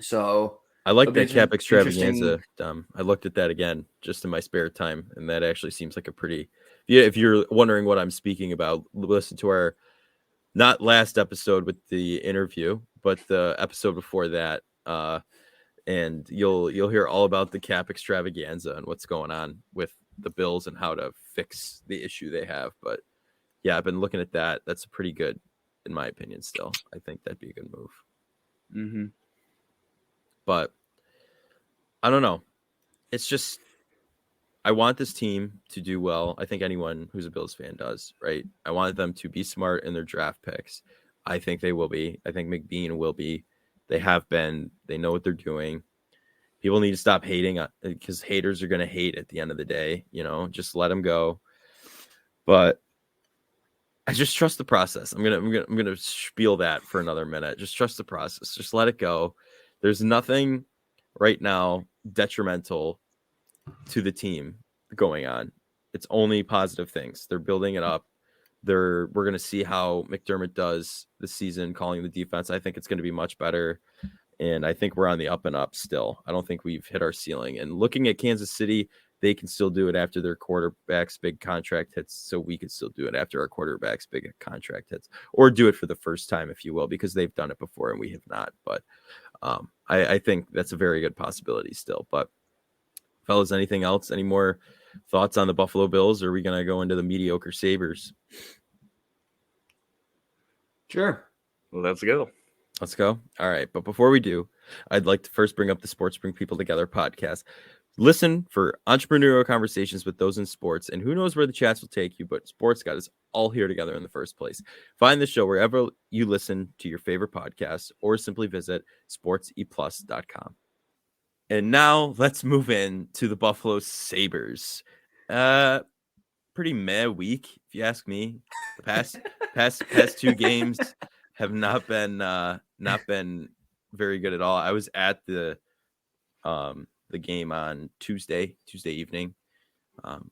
S2: So
S1: I like that cap extravaganza. I looked at that again just in my spare time, and that actually seems like a pretty. If you're wondering what I'm speaking about, listen to our not last episode with the interview, but the episode before that, and you'll hear all about the cap extravaganza and what's going on with the Bills and how to fix the issue they have. But yeah, I've been looking at that. That's pretty good, in my opinion. Still, I think that'd be a good move.
S3: Mm-hmm.
S1: But I don't know. It's just, I want this team to do well. I think anyone who's a Bills fan does, right? I want them to be smart in their draft picks. I think they will be. I think McBean will be. They have been. They know what they're doing. People need to stop hating, because haters are going to hate at the end of the day. Just let them go. But I just trust the process. I'm gonna spiel that for another minute. Just trust the process. Just let it go. There's nothing right now detrimental to the team going on. It's only positive things. They're building it up. We're gonna see how McDermott does this season calling the defense. I think it's gonna be much better. And I think we're on the up and up still. I don't think we've hit our ceiling. And looking at Kansas City, they can still do it after their quarterback's big contract hits. So we can still do it after our quarterback's big contract hits, or do it for the first time, if you will, because they've done it before and we have not. But I think that's a very good possibility still. But fellas, anything else? Any more thoughts on the Buffalo Bills? Or are we going to go into the mediocre Sabres?
S2: Sure.
S3: Well, let's go.
S1: Let's go. All right. But before we do, I'd like to first bring up the Sports Bring People Together podcast. Listen for entrepreneurial conversations with those in sports, and who knows where the chats will take you, but sports got us all here together in the first place. Find the show wherever you listen to your favorite podcasts, or simply visit sportseplus.com. And now let's move in to the Buffalo Sabres. Pretty meh week, if you ask me. The past two games have not been very good at all. I was at the game on Tuesday evening.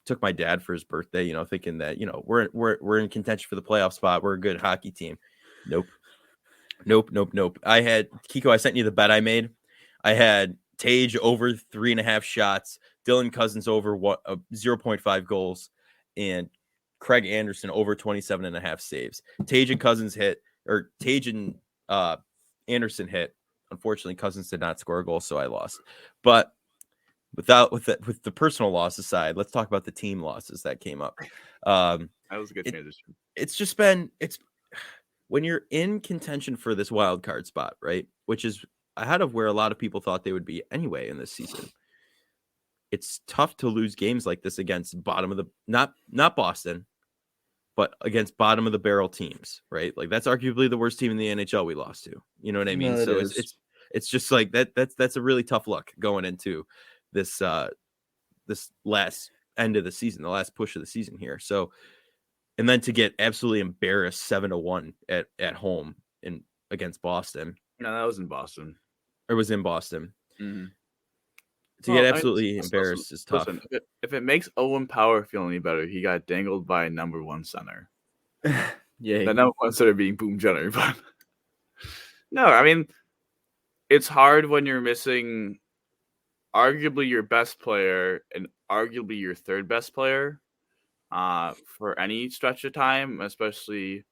S1: Took my dad for his birthday, thinking that, we're in contention for the playoff spot. We're a good hockey team. Nope. I had Kiko, I sent you the bet I made. I had Tage over 3.5 shots, Dylan Cousins over 0.5 goals, and Craig Anderson over 27.5 saves. Tage and Cousins hit, or Tage and Anderson hit. Unfortunately, Cousins did not score a goal, so I lost. But with the personal loss aside, let's talk about the team losses that came up.
S3: That was a good transition.
S1: It's when you're in contention for this wild card spot, right? Which is ahead of where a lot of people thought they would be anyway in this season. It's tough to lose games like this against bottom of the not Boston, but against bottom of the barrel teams, right? Like that's arguably the worst team in the NHL we lost to. You know what I mean?
S2: No,
S1: So it's just like that's a really tough look going into this this last end of the season, the last push of the season here. So, and then to get absolutely embarrassed 7-1 at home against Boston.
S3: No, that was in Boston.
S1: Or was in Boston.
S3: Mm-hmm.
S1: To get absolutely embarrassed is tough.
S3: Listen, if it makes Owen Power feel any better, he got dangled by number one center.
S2: Yeah.
S3: The number one center being Boom Jenner. But no, I mean, it's hard when you're missing arguably your best player and arguably your third best player for any stretch of time, especially,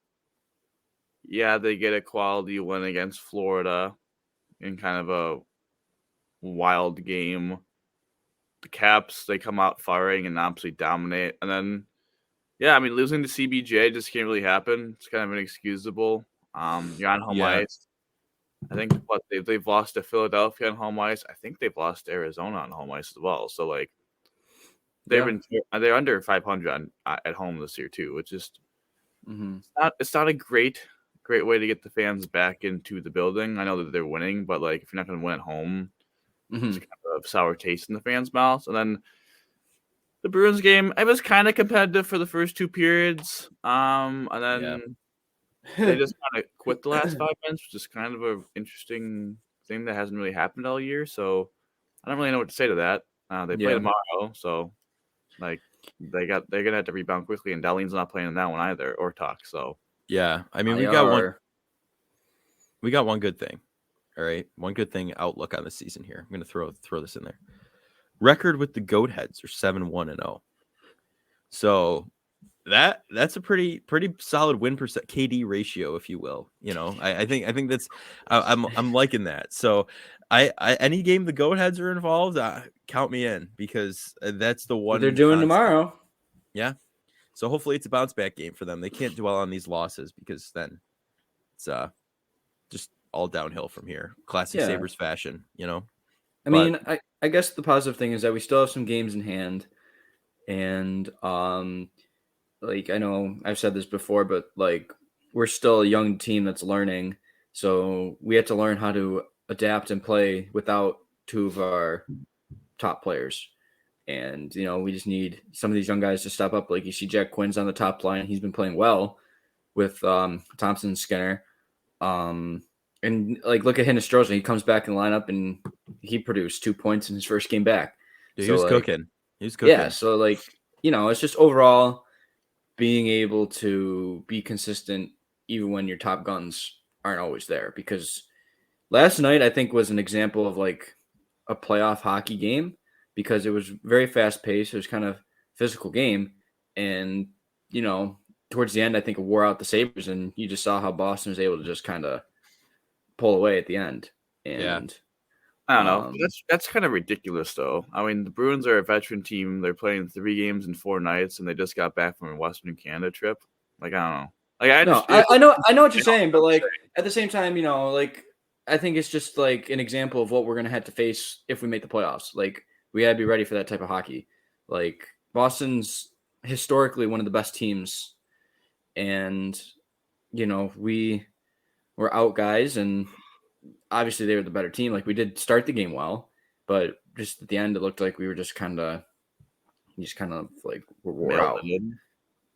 S3: they get a quality win against Florida in kind of a wild game. The Caps, they come out firing and absolutely dominate. And then, losing to CBJ just can't really happen. It's kind of inexcusable. You're on home ice. I think they've lost to Philadelphia on home ice. I think they've lost to Arizona on home ice as well. So like they're under 500 at home this year too, which is it's not a great way to get the fans back into the building. I know that they're winning, but like if you're not going to win at home, it's kind of a sour taste in the fans' mouths. And then the Bruins game, it was kind of competitive for the first two periods, and then. They just kind of quit the last 5 minutes, which is kind of an interesting thing that hasn't really happened all year. So I don't really know what to say to that. They play tomorrow, so like they're gonna have to rebound quickly, and Darlene's not playing in that one either, or Tuck. So
S1: yeah, I mean we got one good thing. All right, one good thing outlook on the season here. I'm gonna throw this in there. Record with the Goat Heads are 7-1-0. So that's a pretty solid win percent KD ratio, if you will. I think that's I'm liking that. So I any game the Goat Heads are involved, count me in, because that's the one
S2: they're doing tomorrow.
S1: Yeah. So hopefully it's a bounce back game for them. They can't dwell on these losses, because then it's just all downhill from here. Classic Sabres fashion,
S2: I mean, I guess the positive thing is that we still have some games in hand, and like, I know I've said this before, but like we're still a young team that's learning. So we have to learn how to adapt and play without two of our top players. And, we just need some of these young guys to step up. Like you see Jack Quinn's on the top line. He's been playing well, with Thompson and Skinner. And like look at Hinostroza, he comes back in the lineup and he produced 2 points in his first game back.
S1: Dude, he
S2: So
S1: was
S2: like,
S1: cooking. He was
S2: yeah,
S1: cooking.
S2: so like, it's just overall being able to be consistent even when your top guns aren't always there. Because last night I think was an example of like a playoff hockey game because it was very fast paced. It was kind of physical game, and towards the end I think it wore out the Sabres, and you just saw how Boston was able to just kind of pull away at the end.
S1: Yeah.
S2: And
S3: I don't know. That's kind of ridiculous, though. I mean, the Bruins are a veteran team. They're playing 3 games in 4 nights, and they just got back from a Western Canada trip. Like, I don't know. Like, I
S2: no,
S3: just feel
S2: I know what you're saying, but like at the same time, like I think it's just like an example of what we're gonna have to face if we make the playoffs. Like we gotta be ready for that type of hockey. Like Boston's historically one of the best teams, and we were out guys, and obviously they were the better team. Like we did start the game well, but just at the end it looked like we were just kind of like wore out.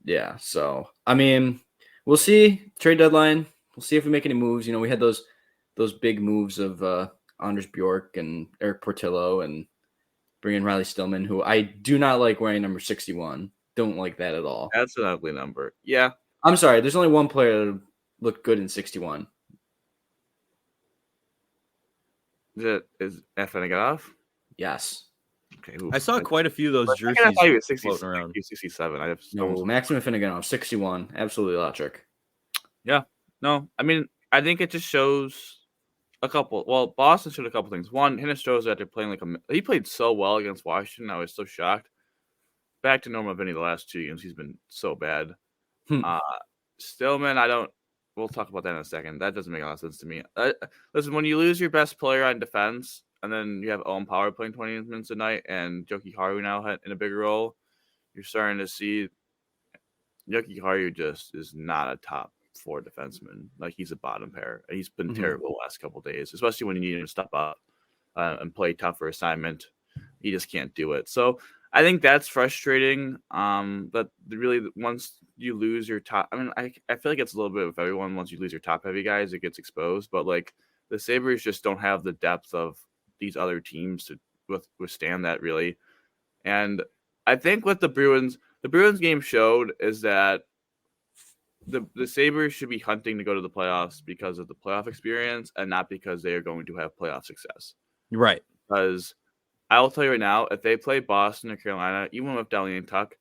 S2: Yeah. So I mean, we'll see. Trade deadline. We'll see if we make any moves. We had those big moves of Anders Bjork and Eric Portillo and bringing Riley Stillman, who I do not like wearing number 61. Don't like that at all.
S3: That's an ugly number. Yeah.
S2: I'm sorry. There's only one player that looked good in 61.
S3: Is Afanaganov?
S2: Yes.
S3: Okay.
S1: I saw quite a few of those jerseys
S3: I thought he was 60,
S1: floating around.
S3: 67. I have
S2: No, Maxim Afanaganov, 61. Absolutely electric.
S3: Yeah. No, I mean, I think it just shows a couple. Well, Boston showed a couple things. One, Hinostroza after playing he played so well against Washington. I was so shocked. Back to normal Vinny the last 2 games. He's been so bad. Stillman, we'll talk about that in a second. That doesn't make a lot of sense to me. Listen, when you lose your best player on defense, and then you have Owen Power playing 20 minutes a night, and Joki Haru now in a bigger role, you're starting to see Joki Haru just is not a top 4 defenseman. Like he's a bottom pair. He's been terrible the last couple of days, especially when you need him to step up and play tougher assignment. He just can't do it. So I think that's frustrating. But really, once you lose your top, I mean, I feel like it's a little bit of everyone. Once you lose your top heavy guys, it gets exposed. But like the Sabres just don't have the depth of these other teams to withstand that really. And I think what the Bruins game showed is that the Sabres should be hunting to go to the playoffs because of the playoff experience and not because they are going to have playoff success.
S1: Right.
S3: Because I will tell you right now, if they play Boston or Carolina, even with Dowling and Tuck,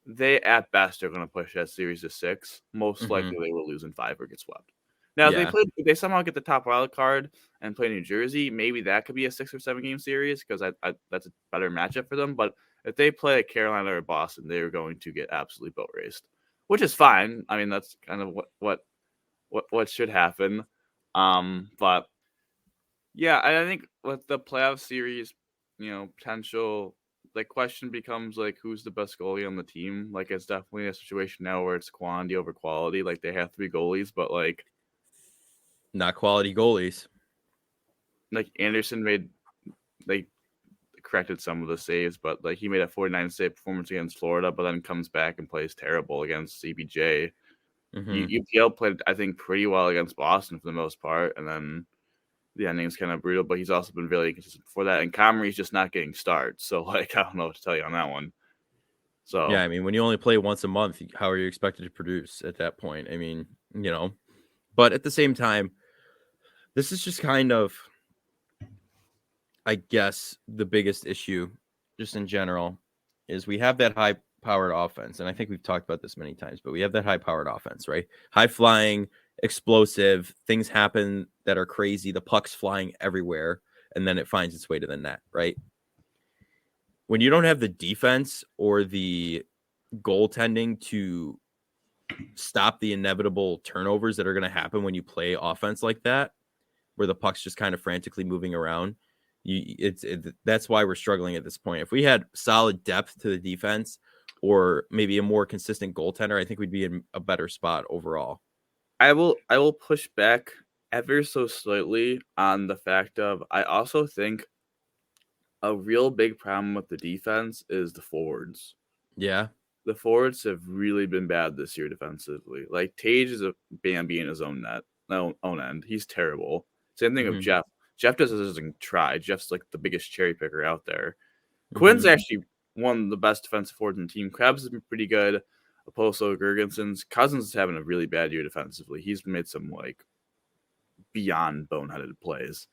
S3: they at best are going to push that series to 6. Most likely they will lose in 5 or get swept. Now, if they somehow get the top wild card and play New Jersey, maybe that could be a 6 or 7 game series because that's a better matchup for them. But if they play Carolina or Boston, they are going to get absolutely boat raced, which is fine. I mean, that's kind of what should happen. But yeah, I think with the playoff series, potential, like question becomes like who's the best goalie on the team. Like it's definitely a situation now where it's quantity over quality. Like they have 3 goalies, but like
S1: not quality goalies.
S3: Like Anderson corrected some of the saves, but like he made a 49 save performance against Florida, but then comes back and plays terrible against CBJ. UPL played, I think, pretty well against Boston for the most part, and then the ending is kind of brutal, but he's also been really consistent before that. And Comrie's just not getting starts, so like I don't know what to tell you on that one. So
S1: yeah, I mean, when you only play once a month, how are you expected to produce at that point? I mean, but at the same time, this is just kind of, I guess, the biggest issue, just in general, is we have that high-powered offense, and I think we've talked about this many times. But we have that high-powered offense, right? High-flying, explosive things happen that are crazy. The puck's flying everywhere, and then it finds its way to the net, right? When you don't have the defense or the goaltending to stop the inevitable turnovers that are going to happen when you play offense like that, where the puck's just kind of frantically moving around, that's why we're struggling at this point. If we had solid depth to the defense or maybe a more consistent goaltender, I think we'd be in a better spot overall.
S3: I will push back ever so slightly on the fact of I also think a real big problem with the defense is the forwards.
S1: Yeah.
S3: the forwards have really been bad this year defensively. Like Tage is a Bambi in his own own end. He's terrible. Same thing with Jeff. Jeff doesn't try. Jeff's like the biggest cherry picker out there. Quinn's actually one of the best defensive forwards in the team. Krebs has been pretty good. Oposo, Gergensons. Cousins is having a really bad year defensively. He's made some like beyond boneheaded plays.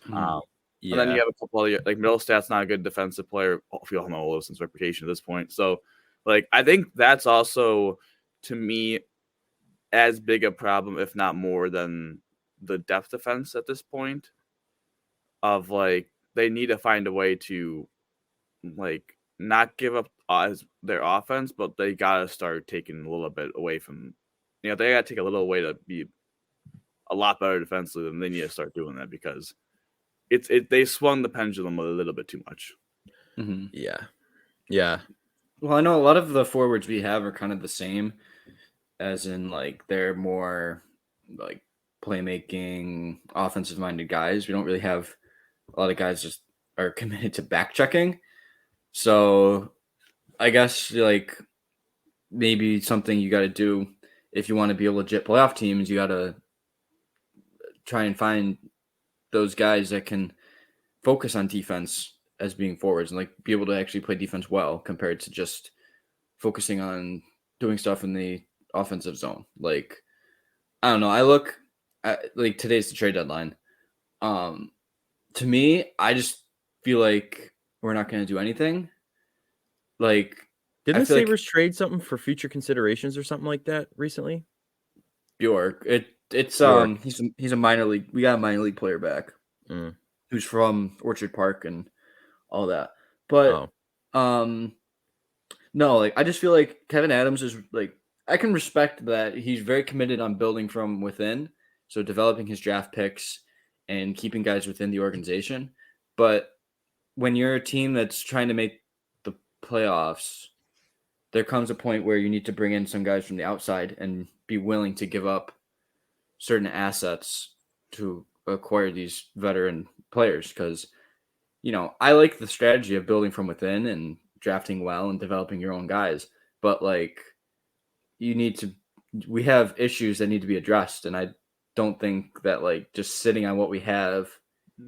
S3: And then you have a couple other, like Middlestat's not a good defensive player. We all know Olsen's reputation at this point. So, like, I think that's also, to me, as big a problem, if not more, than the depth defense at this point. Of like, they need to find a way to, like, not give up their offense, but they gotta start taking a little bit away from. They gotta take a little away to be a lot better defensively. Than they need to start doing that because they swung the pendulum a little bit too much.
S1: Yeah.
S2: Well, I know a lot of the forwards we have are kind of the same, as in like they're more like playmaking, offensive-minded guys. We don't really have a lot of guys just are committed to back checking. So I guess like maybe something you got to do if you want to be a legit playoff team is you got to try and find those guys that can focus on defense as being forwards and like be able to actually play defense well compared to just focusing on doing stuff in the offensive zone. Like, I don't know. I look at like today's the trade deadline. To me, I just feel like we're not going to do anything. Like,
S1: didn't the Sabres trade something for future considerations or something like that recently?
S2: Bjork. It's
S1: Bjork.
S2: He's a minor league. We got a minor league player back who's from Orchard Park and all that. But no, like I just feel like Kevin Adams is like I can respect that he's very committed on building from within, so developing his draft picks and keeping guys within the organization. But when you're a team that's trying to make the playoffs, there comes a point where you need to bring in some guys from the outside and be willing to give up certain assets to acquire these veteran players. Because, I like the strategy of building from within and drafting well and developing your own guys. But, like, we have issues that need to be addressed. And I don't think that, like, just sitting on what we have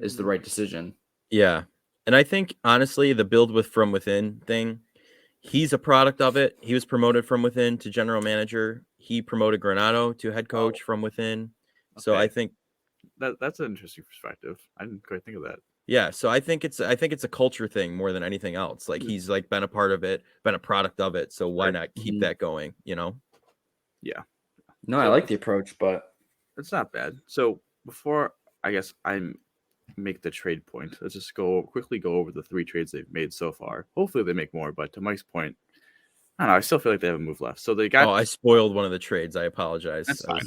S2: is the right decision.
S1: Yeah. And I think, honestly, the build from within thing, he's a product of it. He was promoted from within to general manager. He promoted Granato to head coach from within. Okay. So I think
S3: that's an interesting perspective. I didn't quite think of that.
S1: Yeah, so I think it's a culture thing more than anything else. Like he's like been a part of it, been a product of it. So why not keep that going?
S3: Yeah.
S2: No, I like the approach, but
S3: it's not bad. So before I guess I make the trade point, let's just quickly go over the 3 trades they've made so far. Hopefully they make more, but to Mike's point, I don't know. I still feel like they have a move left. So they got.
S1: Oh, I spoiled one of the trades. I apologize.
S3: That's fine.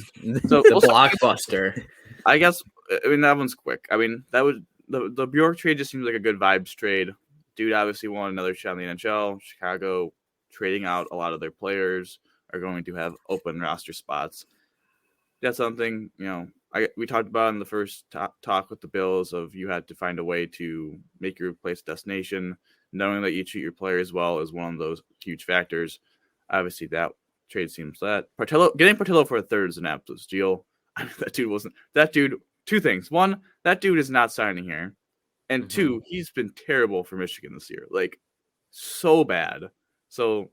S2: So the blockbuster.
S3: I guess. I mean, that one's quick. I mean, that would the Bjork trade just seems like a good vibes trade. Dude obviously wanted another shot in the NHL. Chicago trading out a lot of their players are going to have open roster spots. That's something we talked about in the first talk with the Bills of you had to find a way to make your place destination. Knowing that you treat your players well is one of those huge factors. Obviously, that trade seems that getting Portillo for a third is an absolute steal. I mean, that dude. 2 things. 1, that dude is not signing here, and 2, he's been terrible for Michigan this year, like so bad. So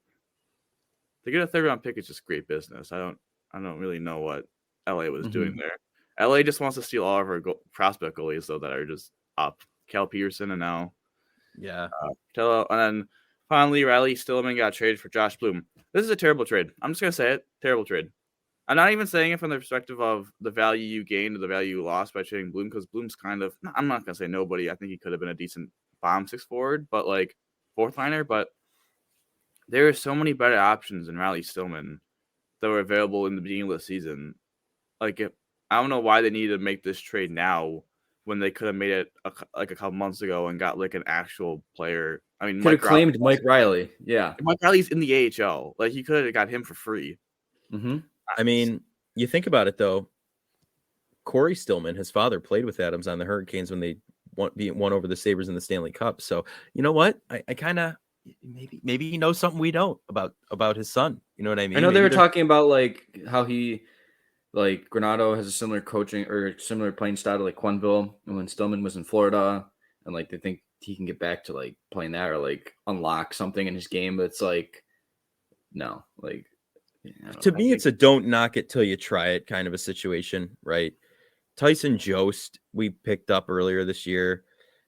S3: to get a 3rd-round pick is just great business. I don't really know what LA was doing there. LA just wants to steal all of our prospect goalies though that are just up. Cal Peterson and now.
S1: Yeah.
S3: And then finally, Riley Stillman got traded for Josh Bloom. This is a terrible trade. I'm just going to say it. Terrible trade. I'm not even saying it from the perspective of the value you gained or the value you lost by trading Bloom, because Bloom's kind of, I'm not going to say nobody. I think he could have been a decent bottom 6 forward, but like 4th liner. But there are so many better options than Riley Stillman that were available in the beginning of the season. Like, I don't know why they needed to make this trade now when they could have made it a couple months ago and got like an actual player. I mean,
S2: could have claimed Mike Riley. Yeah,
S3: Mike Riley's in the AHL. Like, he could have got him for free.
S1: I mean, you think about it though. Corey Stillman, his father, played with Adams on the Hurricanes when they won over the Sabres in the Stanley Cup. So you know what? I kind of maybe he knows something we don't about his son. You know what I mean?
S2: I know they
S1: Maybe
S2: were
S1: they're-
S2: talking about like how he like Granado has a similar coaching or similar playing style to like Quenneville and when Stillman was in Florida, and like they think he can get back to like playing that or like unlock something in his game, but it's like no, like I don't
S1: to
S2: know.
S1: me, it's a don't knock it till you try it kind of a situation, right? Tyson Jost we picked up earlier this year,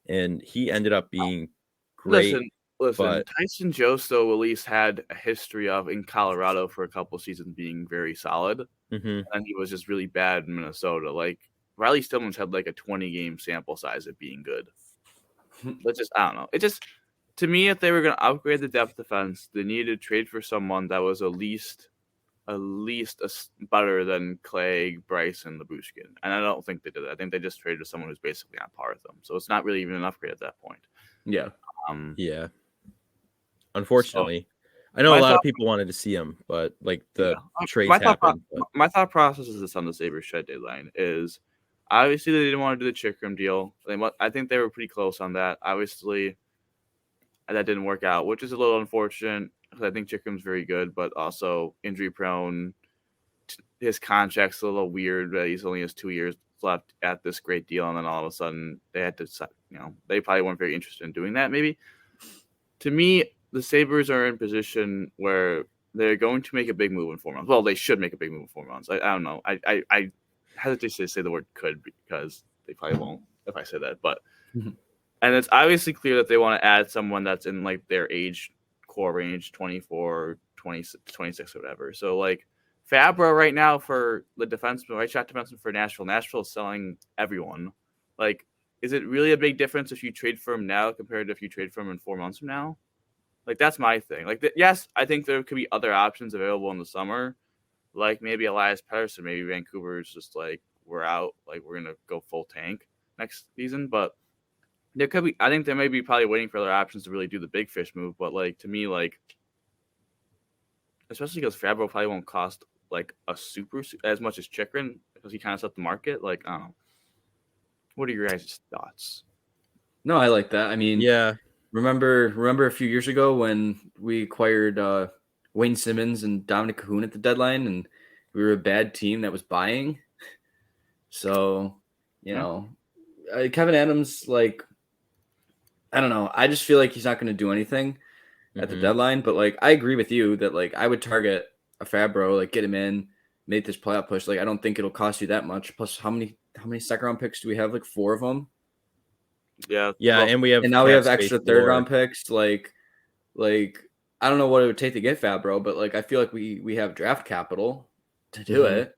S1: and he ended up being great.
S3: Listen.
S1: But
S3: Tyson Josto at least had a history of in Colorado for a couple seasons being very solid,
S1: mhm.
S3: and he was just really bad in Minnesota. Like Riley Stillman's had like a 20-game sample size of being good. But just I don't know. It just to me, if they were going to upgrade the depth defense, they needed to trade for someone that was at least better than Clay, Bryce, and Labushkin. And I don't think they did that. I think they just traded someone who's basically on par with them. So it's not really even an upgrade at that point.
S2: Yeah.
S1: Yeah.
S3: So
S1: Unfortunately, I know a lot of people wanted to see him, but like the trades happened. But
S3: my thought process is this on the Sabres trade deadline is obviously they didn't want to do the Chickram deal. I think they were pretty close on that. Obviously, that didn't work out, which is a little unfortunate because I think Chickram's very good, but also injury prone. His contract's a little weird. He's only has 2 years left at this great deal, and then all of a sudden they had to, they probably weren't very interested in doing that. Maybe to me, the Sabres are in position where they're going to make a big move in 4 months. Well, they should make a big move in 4 months. I don't know. I hesitate to say the word could because they probably won't if I say that. But and it's obviously clear that they want to add someone that's in like their age core range, 24, 26 or whatever. So like Fabra right now for the defenseman, right shot defenseman for Nashville. Nashville is selling everyone. Like, is it really a big difference if you trade for him now compared to if you trade for him in 4 months from now? Like, that's my thing. Like, yes, I think there could be other options available in the summer, like maybe Elias Pettersson. Maybe Vancouver is just like, we're out. Like, we're going to go full tank next season. But there could be, I think they may be probably waiting for other options to really do the big fish move. But, like, to me, like, especially because Fabro probably won't cost, like, a super as much as Chikrin because he kind of set the market. Like, I don't know. What are your guys' thoughts?
S2: No, I like that. I mean,
S1: yeah,
S2: remember a few years ago when we acquired Wayne Simmons and Dominic Cahoon at the deadline, and we were a bad team that was buying. So, Kevin Adams, like, I don't know. I just feel like he's not going to do anything at the deadline. But like, I agree with you that like I would target a Fabro, like get him in, make this playoff push. Like, I don't think it'll cost you that much. Plus, how many second round picks do we have? Like 4 of them.
S3: Yeah,
S1: well, and we have
S2: now we have extra third round picks. Like I don't know what it would take to get Fabro, but like I feel like we have draft capital to do it.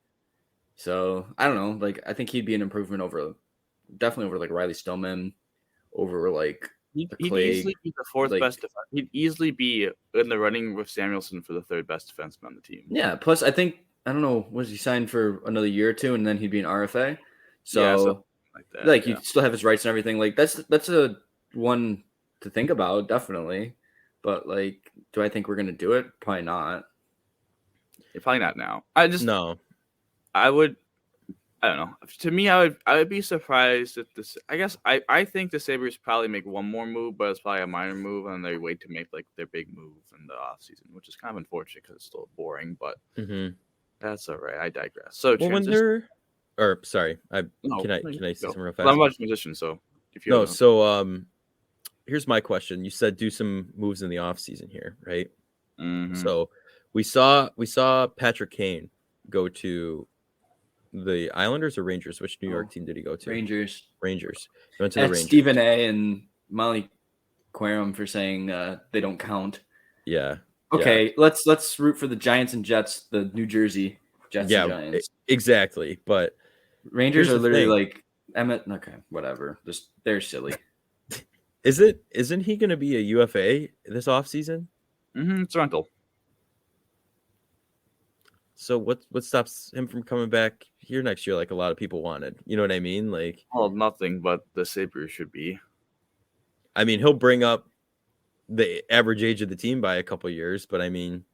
S2: So I don't know. Like I think he'd be an improvement definitely over like Riley Stillman, over like
S3: he'd easily be the 4th best. He'd easily be in the running with Samuelson for the 3rd best defenseman on the team.
S2: Yeah. Plus, I think I don't know, was he signed for another year or 2, and then he'd be an RFA. So
S3: like that,
S2: you still have his rights and everything. Like that's a one to think about, definitely. But like, do I think we're gonna do it? Probably not.
S3: Probably not now. I don't know. To me, I would be surprised if this. I guess I think the Sabres probably make one more move, but it's probably a minor move, and they wait to make like their big move in the offseason, which is kind of unfortunate because it's still boring. But that's all right. I digress. So
S1: when they're, or sorry, can I say something real fast?
S3: I'm a musician, so if you
S1: here's my question. You said do some moves in the offseason here, right?
S3: Mm-hmm.
S1: So we saw Patrick Kane go to the Islanders or Rangers. Which New York team did he go to?
S2: Rangers.
S1: He went to the Rangers.
S2: Stephen A. and Molly Querum for saying they don't count.
S1: Yeah.
S2: Okay, let's root for the Giants and Jets, the New Jersey Jets and Giants.
S1: Exactly. But
S2: Rangers are literally like Emmett. Okay, whatever. Just they're silly.
S1: Isn't he going to be a UFA this offseason?
S3: It's rental.
S1: So what stops him from coming back here next year like a lot of people wanted? You know what I mean? Like,
S3: well, nothing but the Sabres should be.
S1: I mean, he'll bring up the average age of the team by a couple of years, but I mean,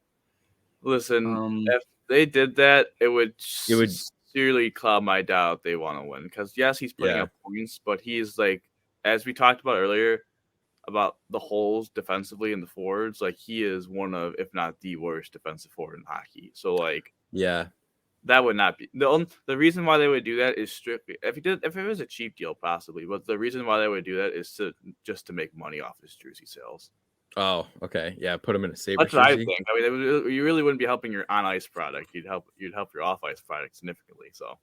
S3: listen, if they did that, it would seriously cloud my doubt they want to win. Because yes, he's putting up points, but he's like, as we talked about earlier, about the holes defensively in the forwards, like he is one of, if not the worst defensive forward in hockey. So like,
S1: Yeah.
S3: that would not be the reason why they would do that is strictly if it was a cheap deal possibly, but the reason why they would do that is to make money off his jersey sales.
S1: Oh, okay. Yeah, put him in a Sabres
S3: That's what I
S1: jersey.
S3: think. I mean, you really wouldn't be helping your on ice product. You'd help your off ice product significantly. So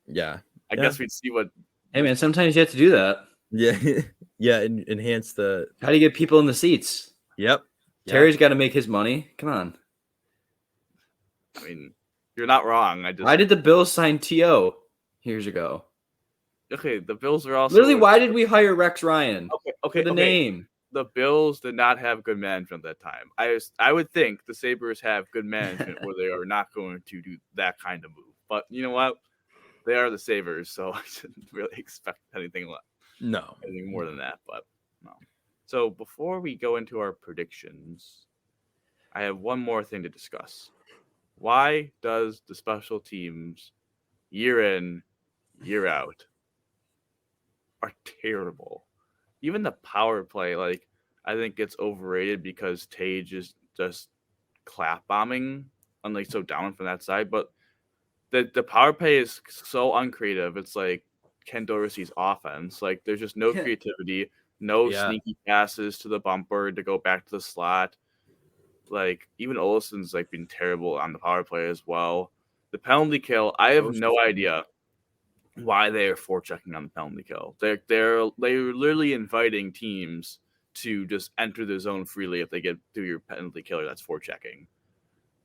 S1: Yeah.
S3: I guess we'd see what.
S2: Hey man, sometimes you have to do that.
S1: Yeah. Yeah, enhance the.
S2: How do you get people in the seats?
S1: Yep.
S2: Terry's got to make his money. Come on.
S3: I mean, you're not wrong.
S2: Why did the Bills sign T.O. years ago?
S3: Okay, the Bills are also
S2: literally. Why did we hire Rex Ryan?
S3: Okay.
S2: For the name.
S3: The Bills did not have good management at that time. I would think the Sabres have good management where they are not going to do that kind of move. But you know what? They are the Sabres, so I shouldn't really expect anything more than that. But no. So before we go into our predictions, I have one more thing to discuss. Why does the special teams year in, year out are terrible? Even the power play, like, I think it's overrated because Tage is just clap bombing and like so down from that side. But the power play is so uncreative. It's like Ken Dorsey's offense. Like there's just no creativity, no sneaky passes to the bumper to go back to the slot. Like even Olsen's like been terrible on the power play as well. The penalty kill, I have no idea why they are forechecking on the penalty kill. They're literally inviting teams to just enter the zone freely if they get through your penalty killer. That's forechecking.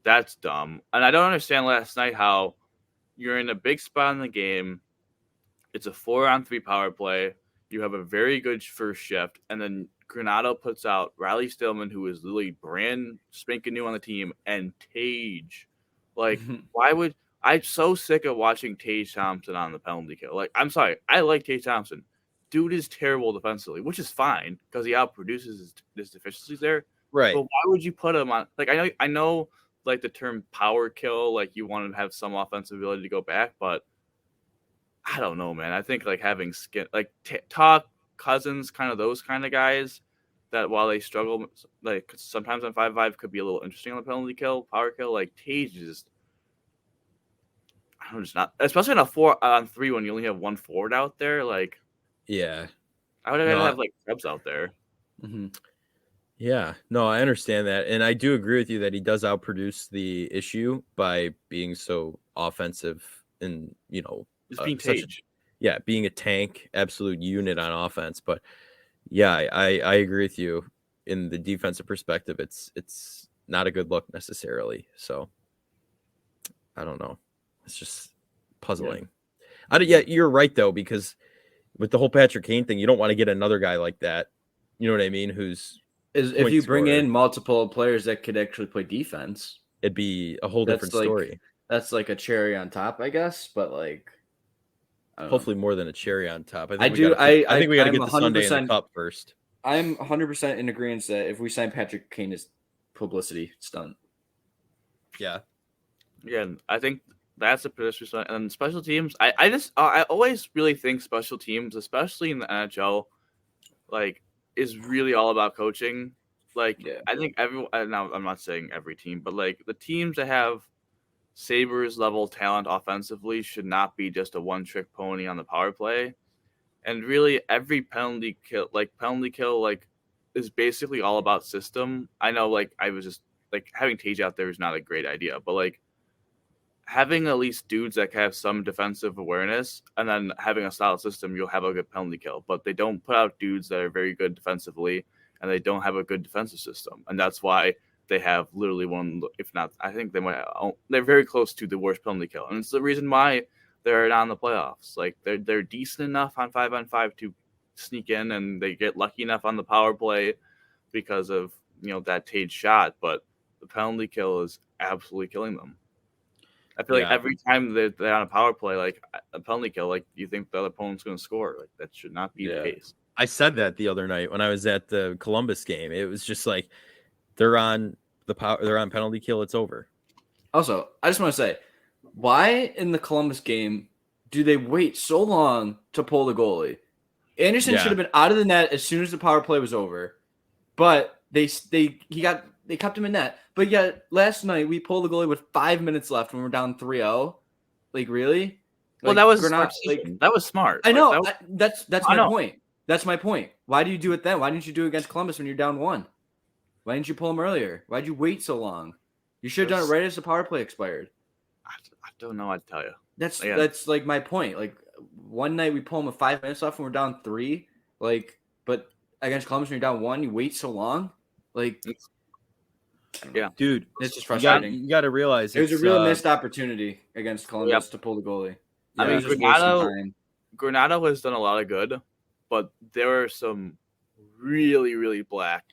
S3: That's dumb. And I don't understand last night how you're in a big spot in the game. It's a 4-on-3 power play. You have a very good first shift, and then Granato puts out Riley Stillman, who is literally brand spanking new on the team, and Tage. Like, why would I'm so sick of watching Tage Thompson on the penalty kill. Like, I'm sorry, I like Tage Thompson. Dude is terrible defensively, which is fine because he outproduces his deficiencies there.
S1: Right.
S3: But why would you put him on? Like, I know, like the term power kill, like you want to have some offensive ability to go back, but I don't know, man. I think like having skin, like Talk Cousins, kind of those kind of guys that while they struggle, like sometimes on 5-5 could be a little interesting on the penalty kill, power kill. Like Tage is. I'm just not, especially on a 4-on-3 when you only have one forward out there. Like,
S1: yeah,
S3: I would have like subs out there.
S2: Mm-hmm.
S1: Yeah, no, I understand that, and I do agree with you that he does outproduce the issue by being so offensive and
S3: just being Tage.
S1: Being a tank, absolute unit on offense. But yeah, I agree with you in the defensive perspective. It's not a good look necessarily. So I don't know. It's just puzzling. Yeah. You're right though, because with the whole Patrick Kane thing, you don't want to get another guy like that. You know what I mean?
S2: If you bring in multiple players that could actually play defense,
S1: it'd be a whole different story.
S2: That's like a cherry on top, I guess. But like,
S1: hopefully more than a cherry on top.
S2: I think
S1: we got to get the Sunday in the cup first.
S2: I'm 100% in agreement that if we sign Patrick Kane as publicity stunt.
S1: Yeah.
S3: Yeah, I think that's a position stunt. And then special teams, I always really think special teams, especially in the NHL, like is really all about coaching. Like I think now I'm not saying every team, but like the teams that have Sabres level talent offensively should not be just a one-trick pony on the power play. And really every penalty kill is basically all about system. I know like I was just like having Tage out there is not a great idea, but like having at least dudes that have some defensive awareness and then having a solid system, you'll have a good penalty kill. But they don't put out dudes that are very good defensively and they don't have a good defensive system. And that's why they have literally one, if not, I think they're very close to the worst penalty kill. And it's the reason why they're not in the playoffs. Like they're decent enough on 5-on-5 to sneak in and they get lucky enough on the power play because of, that Tage shot. But the penalty kill is absolutely killing them. I feel like every time they're on a power play, like a penalty kill, like you think the other opponent's going to score. Like that should not be the case.
S1: I said that the other night when I was at the Columbus game. It was just like they're on penalty kill. It's over.
S2: Also, I just want to say, why in the Columbus game do they wait so long to pull the goalie? Anderson should have been out of the net as soon as the power play was over. but they kept him in net. But yet last night we pulled the goalie with 5 minutes left when we're down 3-0. Like really?
S3: Well,
S2: Like,
S3: that was
S2: Granat,
S3: that was smart.
S2: I know.
S3: Like,
S2: That's
S3: I
S2: my
S3: know.
S2: point. That's my point. Why do you do it then? Why didn't you do it against Columbus when you're down 1? Why didn't you pull him earlier? Why'd you wait so long? You should have done it right as the power play expired.
S3: I don't know. I'd tell you.
S2: That's like my point. Like one night we pull him with 5 minutes left and we're down 3. Like, but against Columbus when you're down 1, you wait so long. Like,
S3: yeah,
S1: dude,
S2: it's just frustrating.
S1: You got to realize
S2: it was a real missed opportunity against Columbus to pull the goalie.
S3: I mean, Granado has done a lot of good, but there were some really, really black.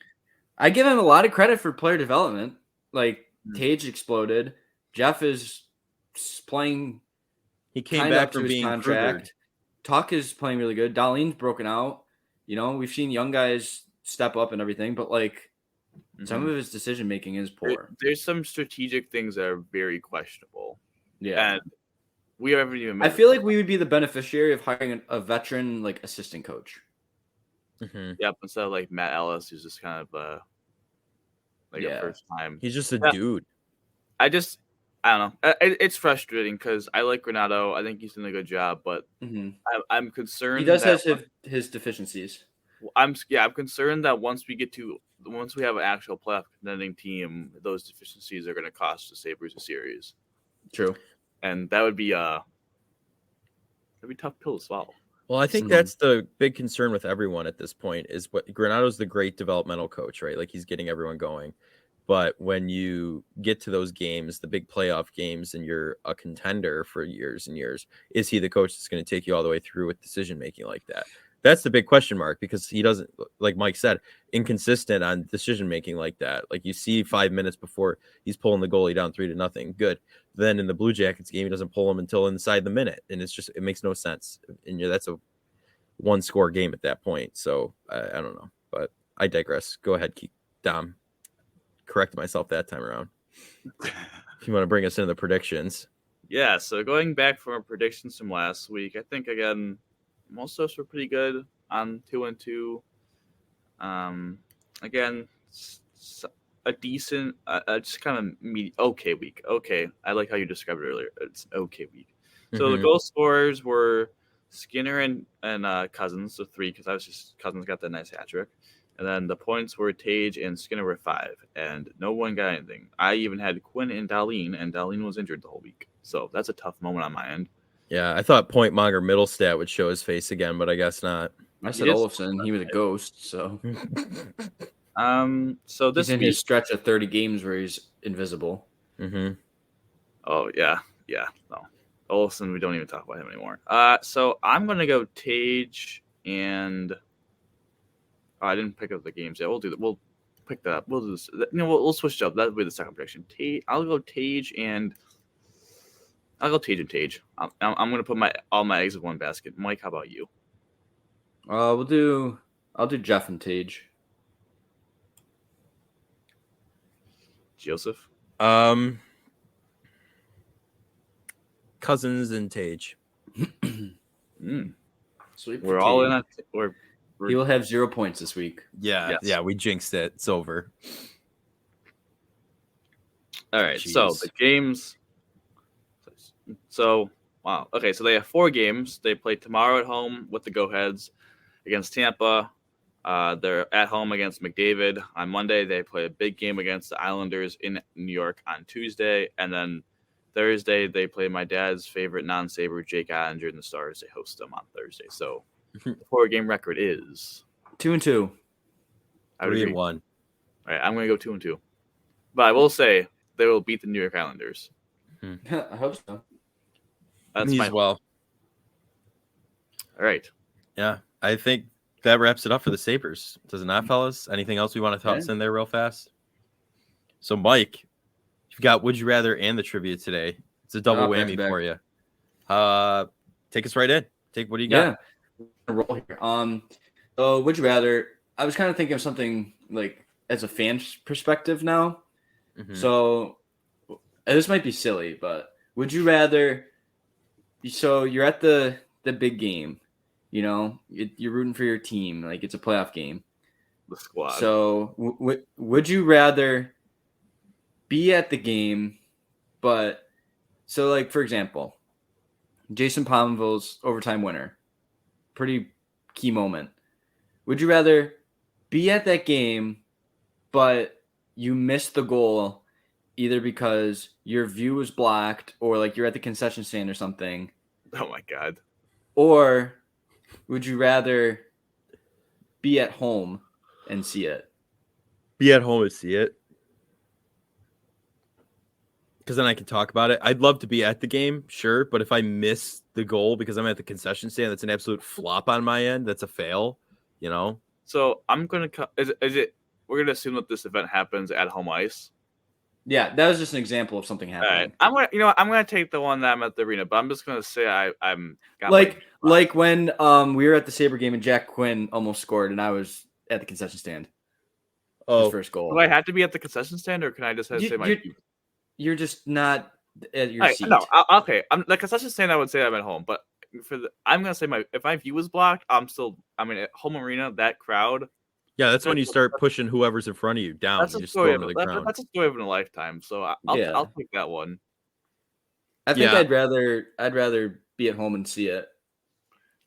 S2: I give him a lot of credit for player development. Like Tage exploded. Jeff is playing.
S1: He came back from being
S2: contract. Tuck is playing really good. Darlene's broken out. You know, we've seen young guys step up and everything, but like some of his decision making is poor.
S3: There's some strategic things that are very questionable.
S2: Yeah,
S3: and we haven't even.
S2: I feel like we would be the beneficiary of hiring a veteran like assistant coach.
S3: Yep, instead of like Matt Ellis, who's just kind of a first time.
S1: He's just a dude.
S3: I don't know. It's frustrating because I like Granado. I think he's doing a good job, but I'm concerned.
S2: He does have his deficiencies.
S3: I'm concerned that once we have an actual playoff contending team, those deficiencies are going to cost the Sabres a series.
S2: True,
S3: and that'd be a tough pill to swallow.
S1: Well, I think that's the big concern with everyone at this point is what Granado's the great developmental coach, right? Like he's getting everyone going. But when you get to those games, the big playoff games, and you're a contender for years and years, is he the coach that's going to take you all the way through with decision making like that? That's the big question mark because he doesn't, like Mike said, inconsistent on decision making like that. Like you see 5 minutes before he's pulling the goalie down 3-0. Good. Then in the Blue Jackets game, he doesn't pull him until inside the minute. And it makes no sense. And that's a 1-score game at that point. So I don't know, but I digress. Go ahead, Dom. Correct myself that time around. If you want to bring us into the predictions.
S3: Yeah, so going back from our predictions from last week, I think again most of us were pretty good on 2-2. Again, a decent, just kind of okay week. Okay, I like how you described it earlier. It's an okay week. So the goal scorers were Skinner and Cousins, so 3 because Cousins got that nice hat trick. And then the points were Tage and Skinner were 5, and no one got anything. I even had Quinn and Darlene was injured the whole week. So that's a tough moment on my end.
S1: Yeah, I thought Point Monger Middlestat would show his face again, but I guess not.
S2: I said Olofsson. He was a ghost, so.
S3: So this
S2: he's in his stretch of 30 games where he's invisible.
S3: Oh, yeah. No. Olofsson, we don't even talk about him anymore. So I'm going to go Tage and... I didn't pick up the games yet. We'll do that. We'll pick that up. We'll do this. We'll switch it up. That'll be the second prediction. I'll go Tage and Tage. I'm going to put all my eggs in one basket. Mike, how about you?
S2: I'll do Jeff and Tage.
S3: Joseph?
S1: Cousins and Tage.
S2: Sweet.
S3: We're all in.
S2: He will have 0 points this week.
S1: Yeah, yeah, we jinxed it. It's over.
S3: All right, so the games. So, wow. Okay, so they have 4 games. They play tomorrow at home with the Go-Heads against Tampa. They're at home against McDavid. On Monday, they play a big game against the Islanders in New York on Tuesday. And then Thursday, they play my dad's favorite non-Sabre, Jake Ottinger, and the Stars. They host them on Thursday. So, the 4-game record is
S2: 2-2.
S1: 3-1.
S3: All right, I'm going to go 2-2. But I will say they will beat the New York Islanders.
S2: I hope so.
S3: That's
S1: me as well.
S3: All right.
S1: Yeah, I think that wraps it up for the Sabres. Does it not, fellas? Anything else we want to toss in there real fast? So, Mike, you've got Would You Rather and the trivia today. It's a double whammy for you. Take us right in. What do you got?
S2: Yeah. Roll here. So Would You Rather? I was kind of thinking of something like as a fan's perspective now. So this might be silly, but would you rather? So you're at the big game, you know, you're rooting for your team, like it's a playoff game.
S3: the squad.
S2: So would you rather be at the game, but so like for example, Jason Pominville's overtime winner, pretty key moment. Would you rather be at that game, but you missed the goal either because your view was blocked or like you're at the concession stand or something,
S3: Oh my god.
S2: or would you rather be at home and see it?
S1: Be at home and see it. Because then I can talk about it. I'd love to be at the game, sure. But if I miss the goal because I'm at the concession stand, that's an absolute flop on my end. That's a fail, you know?
S3: So I'm gonna. Is it? We're gonna assume that this event happens at home ice.
S2: Yeah, that was just an example of something
S3: All right.
S2: happening.
S3: I'm gonna take the one that I'm at the arena, but I'm just gonna say I'm got
S2: Like when we were at the Sabre game and Jack Quinn almost scored and I was at the concession stand. His first goal.
S3: Do I have to be at the concession stand, or can I just say my?
S2: You're just not at your seat.
S3: No, okay. I'm the concession stand. I would say I'm at home, but I'm gonna say if my view was blocked, I'm still. I mean, at home arena, that crowd.
S1: Yeah, that's when you start pushing whoever's in front of you down.
S3: That's
S1: you
S3: a
S1: just
S3: story
S1: throw them to the ground.
S3: That's a story of a lifetime. So I'll take that one.
S2: I think I'd rather be at home and see it.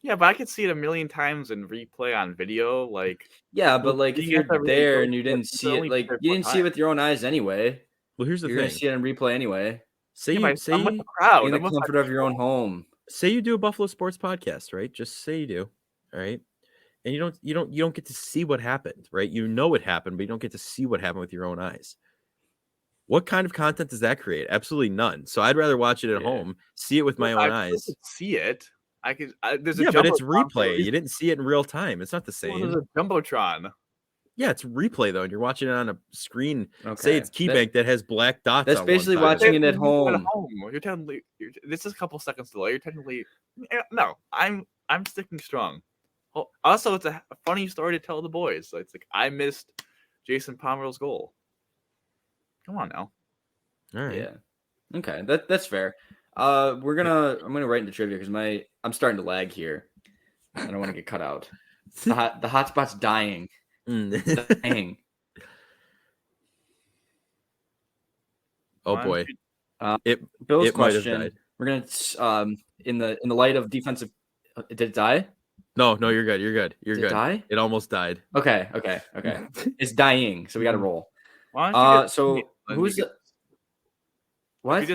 S3: Yeah, but I could see it a million times in replay on video. Like,
S2: yeah, but like if you're there and you didn't see it, like you didn't see it with your own eyes anyway.
S1: Well, here's the thing:
S2: you're gonna see it in replay anyway.
S3: I'm with the crowd
S2: in the comfort of your own home.
S1: Say you do a Buffalo sports podcast, right? Just say you do, all right? And you don't get to see what happened, right? You know it happened, but you don't get to see what happened with your own eyes. What kind of content does that create? Absolutely none. So I'd rather watch it at home, see it with my own eyes.
S3: See it. I could. There's
S1: but it's replay. You didn't see it in real time. It's not the same.
S3: There's a jumbotron.
S1: Yeah, it's replay though, and you're watching it on a screen.
S2: Okay.
S1: Say it's KeyBank that has black dots.
S2: That's basically watching it at home.
S3: You're technically. This is a couple seconds delay. You're technically. No, I'm sticking strong. Also, it's a funny story to tell the boys. It's like I missed Jason Pomerle's goal. Come on now.
S1: All right.
S2: Yeah. Okay, that's fair. I'm gonna write into trivia because I'm starting to lag here. I don't want to get cut out. The hotspot's dying. Dying.
S1: Oh boy.
S2: Bill's question. We're gonna in the light of defensive. Did it die?
S1: No, you're good. You're good. You're
S2: Did
S1: good.
S2: It die?
S1: It almost died.
S2: Okay. It's dying, so we got to roll. So who's the what?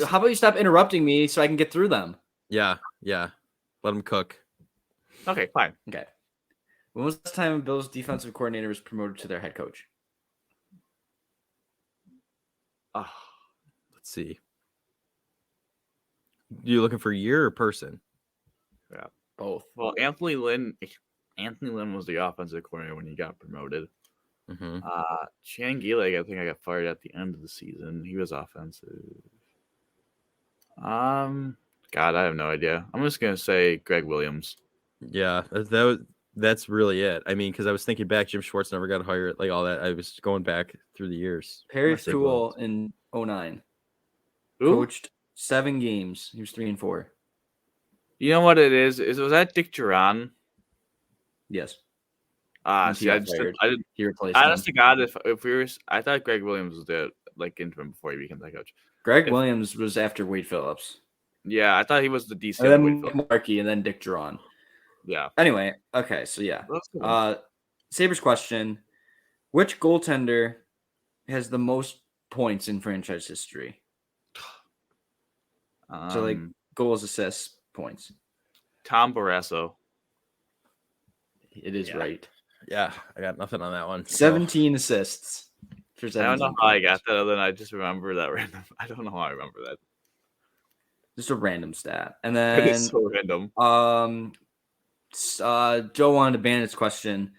S2: How about you stop interrupting me so I can get through them?
S1: Yeah. Let them cook.
S3: Okay, fine.
S2: Okay. When was the time Bill's defensive coordinator was promoted to their head coach?
S1: Let's see. You looking for year or person?
S3: Yeah,
S2: both.
S3: Well, Anthony Lynn was the offensive coordinator when he got promoted.
S1: Mm-hmm.
S3: Shannon Gehlig, I think I got fired at the end of the season. He was offensive. God, I have no idea. I'm just gonna say Greg Williams.
S1: Yeah, that's really it. I mean, because I was thinking back, Jim Schwartz never got hired, like all that. I was going back through the years.
S2: Perry Toole in 2009. Coached 7 games. He was 3-4.
S3: You know what it is? Was that Dick Duran?
S2: Yes.
S3: See, I didn't.
S2: He replaced
S3: honest to God, if we were, I thought Greg Williams was the interim before he became the coach.
S2: Williams was after Wade Phillips.
S3: Yeah, I thought he was the DC.
S2: And then Markey, and then Dick Duran.
S3: Yeah.
S2: Anyway, okay, so yeah. Sabres question: which goaltender has the most points in franchise history? So like goals, assists, points.
S3: Tom Barrasso.
S2: It is right.
S1: Yeah, I got nothing on that one.
S2: 17 assists.
S3: I don't know how I got that, other than I just remember that random. I don't know how I remember that.
S2: Just a random stat. And then
S3: it is so random.
S2: Joe wanted to ban his question.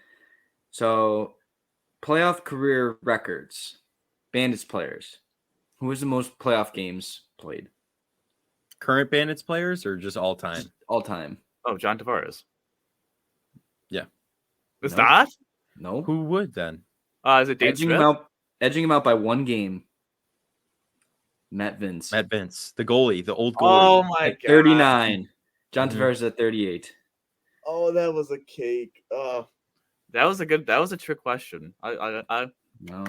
S2: So playoff career records. Bandits players. Who has the most playoff games played?
S1: Current Bandits players or just all time?
S2: All time.
S3: Oh, John Tavares.
S1: Yeah.
S3: It's not?
S2: No.
S1: Who would then?
S3: Is it Dave Smith?
S2: Edging him out by 1 game. Matt Vince.
S1: The goalie, the old goalie.
S3: Oh my god.
S2: 39. John Tavares at 38.
S3: Oh, that was a cake. Oh. That was a trick question.
S2: No.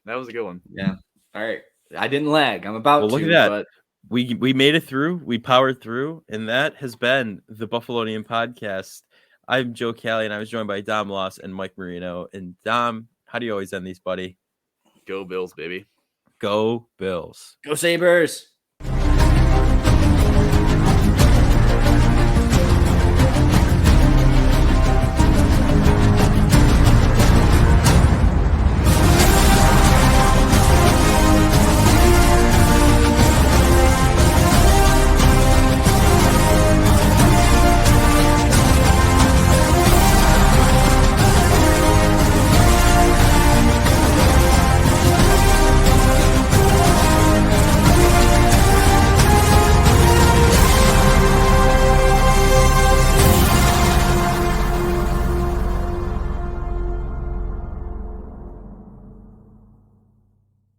S3: That was a good one.
S2: Yeah. All right. I didn't lag. I'm about
S1: Well, look
S2: to,
S1: at that.
S2: but
S1: We made it through. We powered through, and that has been the Buffalonian podcast. I'm Joe Callie, and I was joined by Dom Loss and Mike Marino. And Dom, how do you always end these, buddy?
S3: Go Bills, baby.
S1: Go Bills.
S2: go Sabres.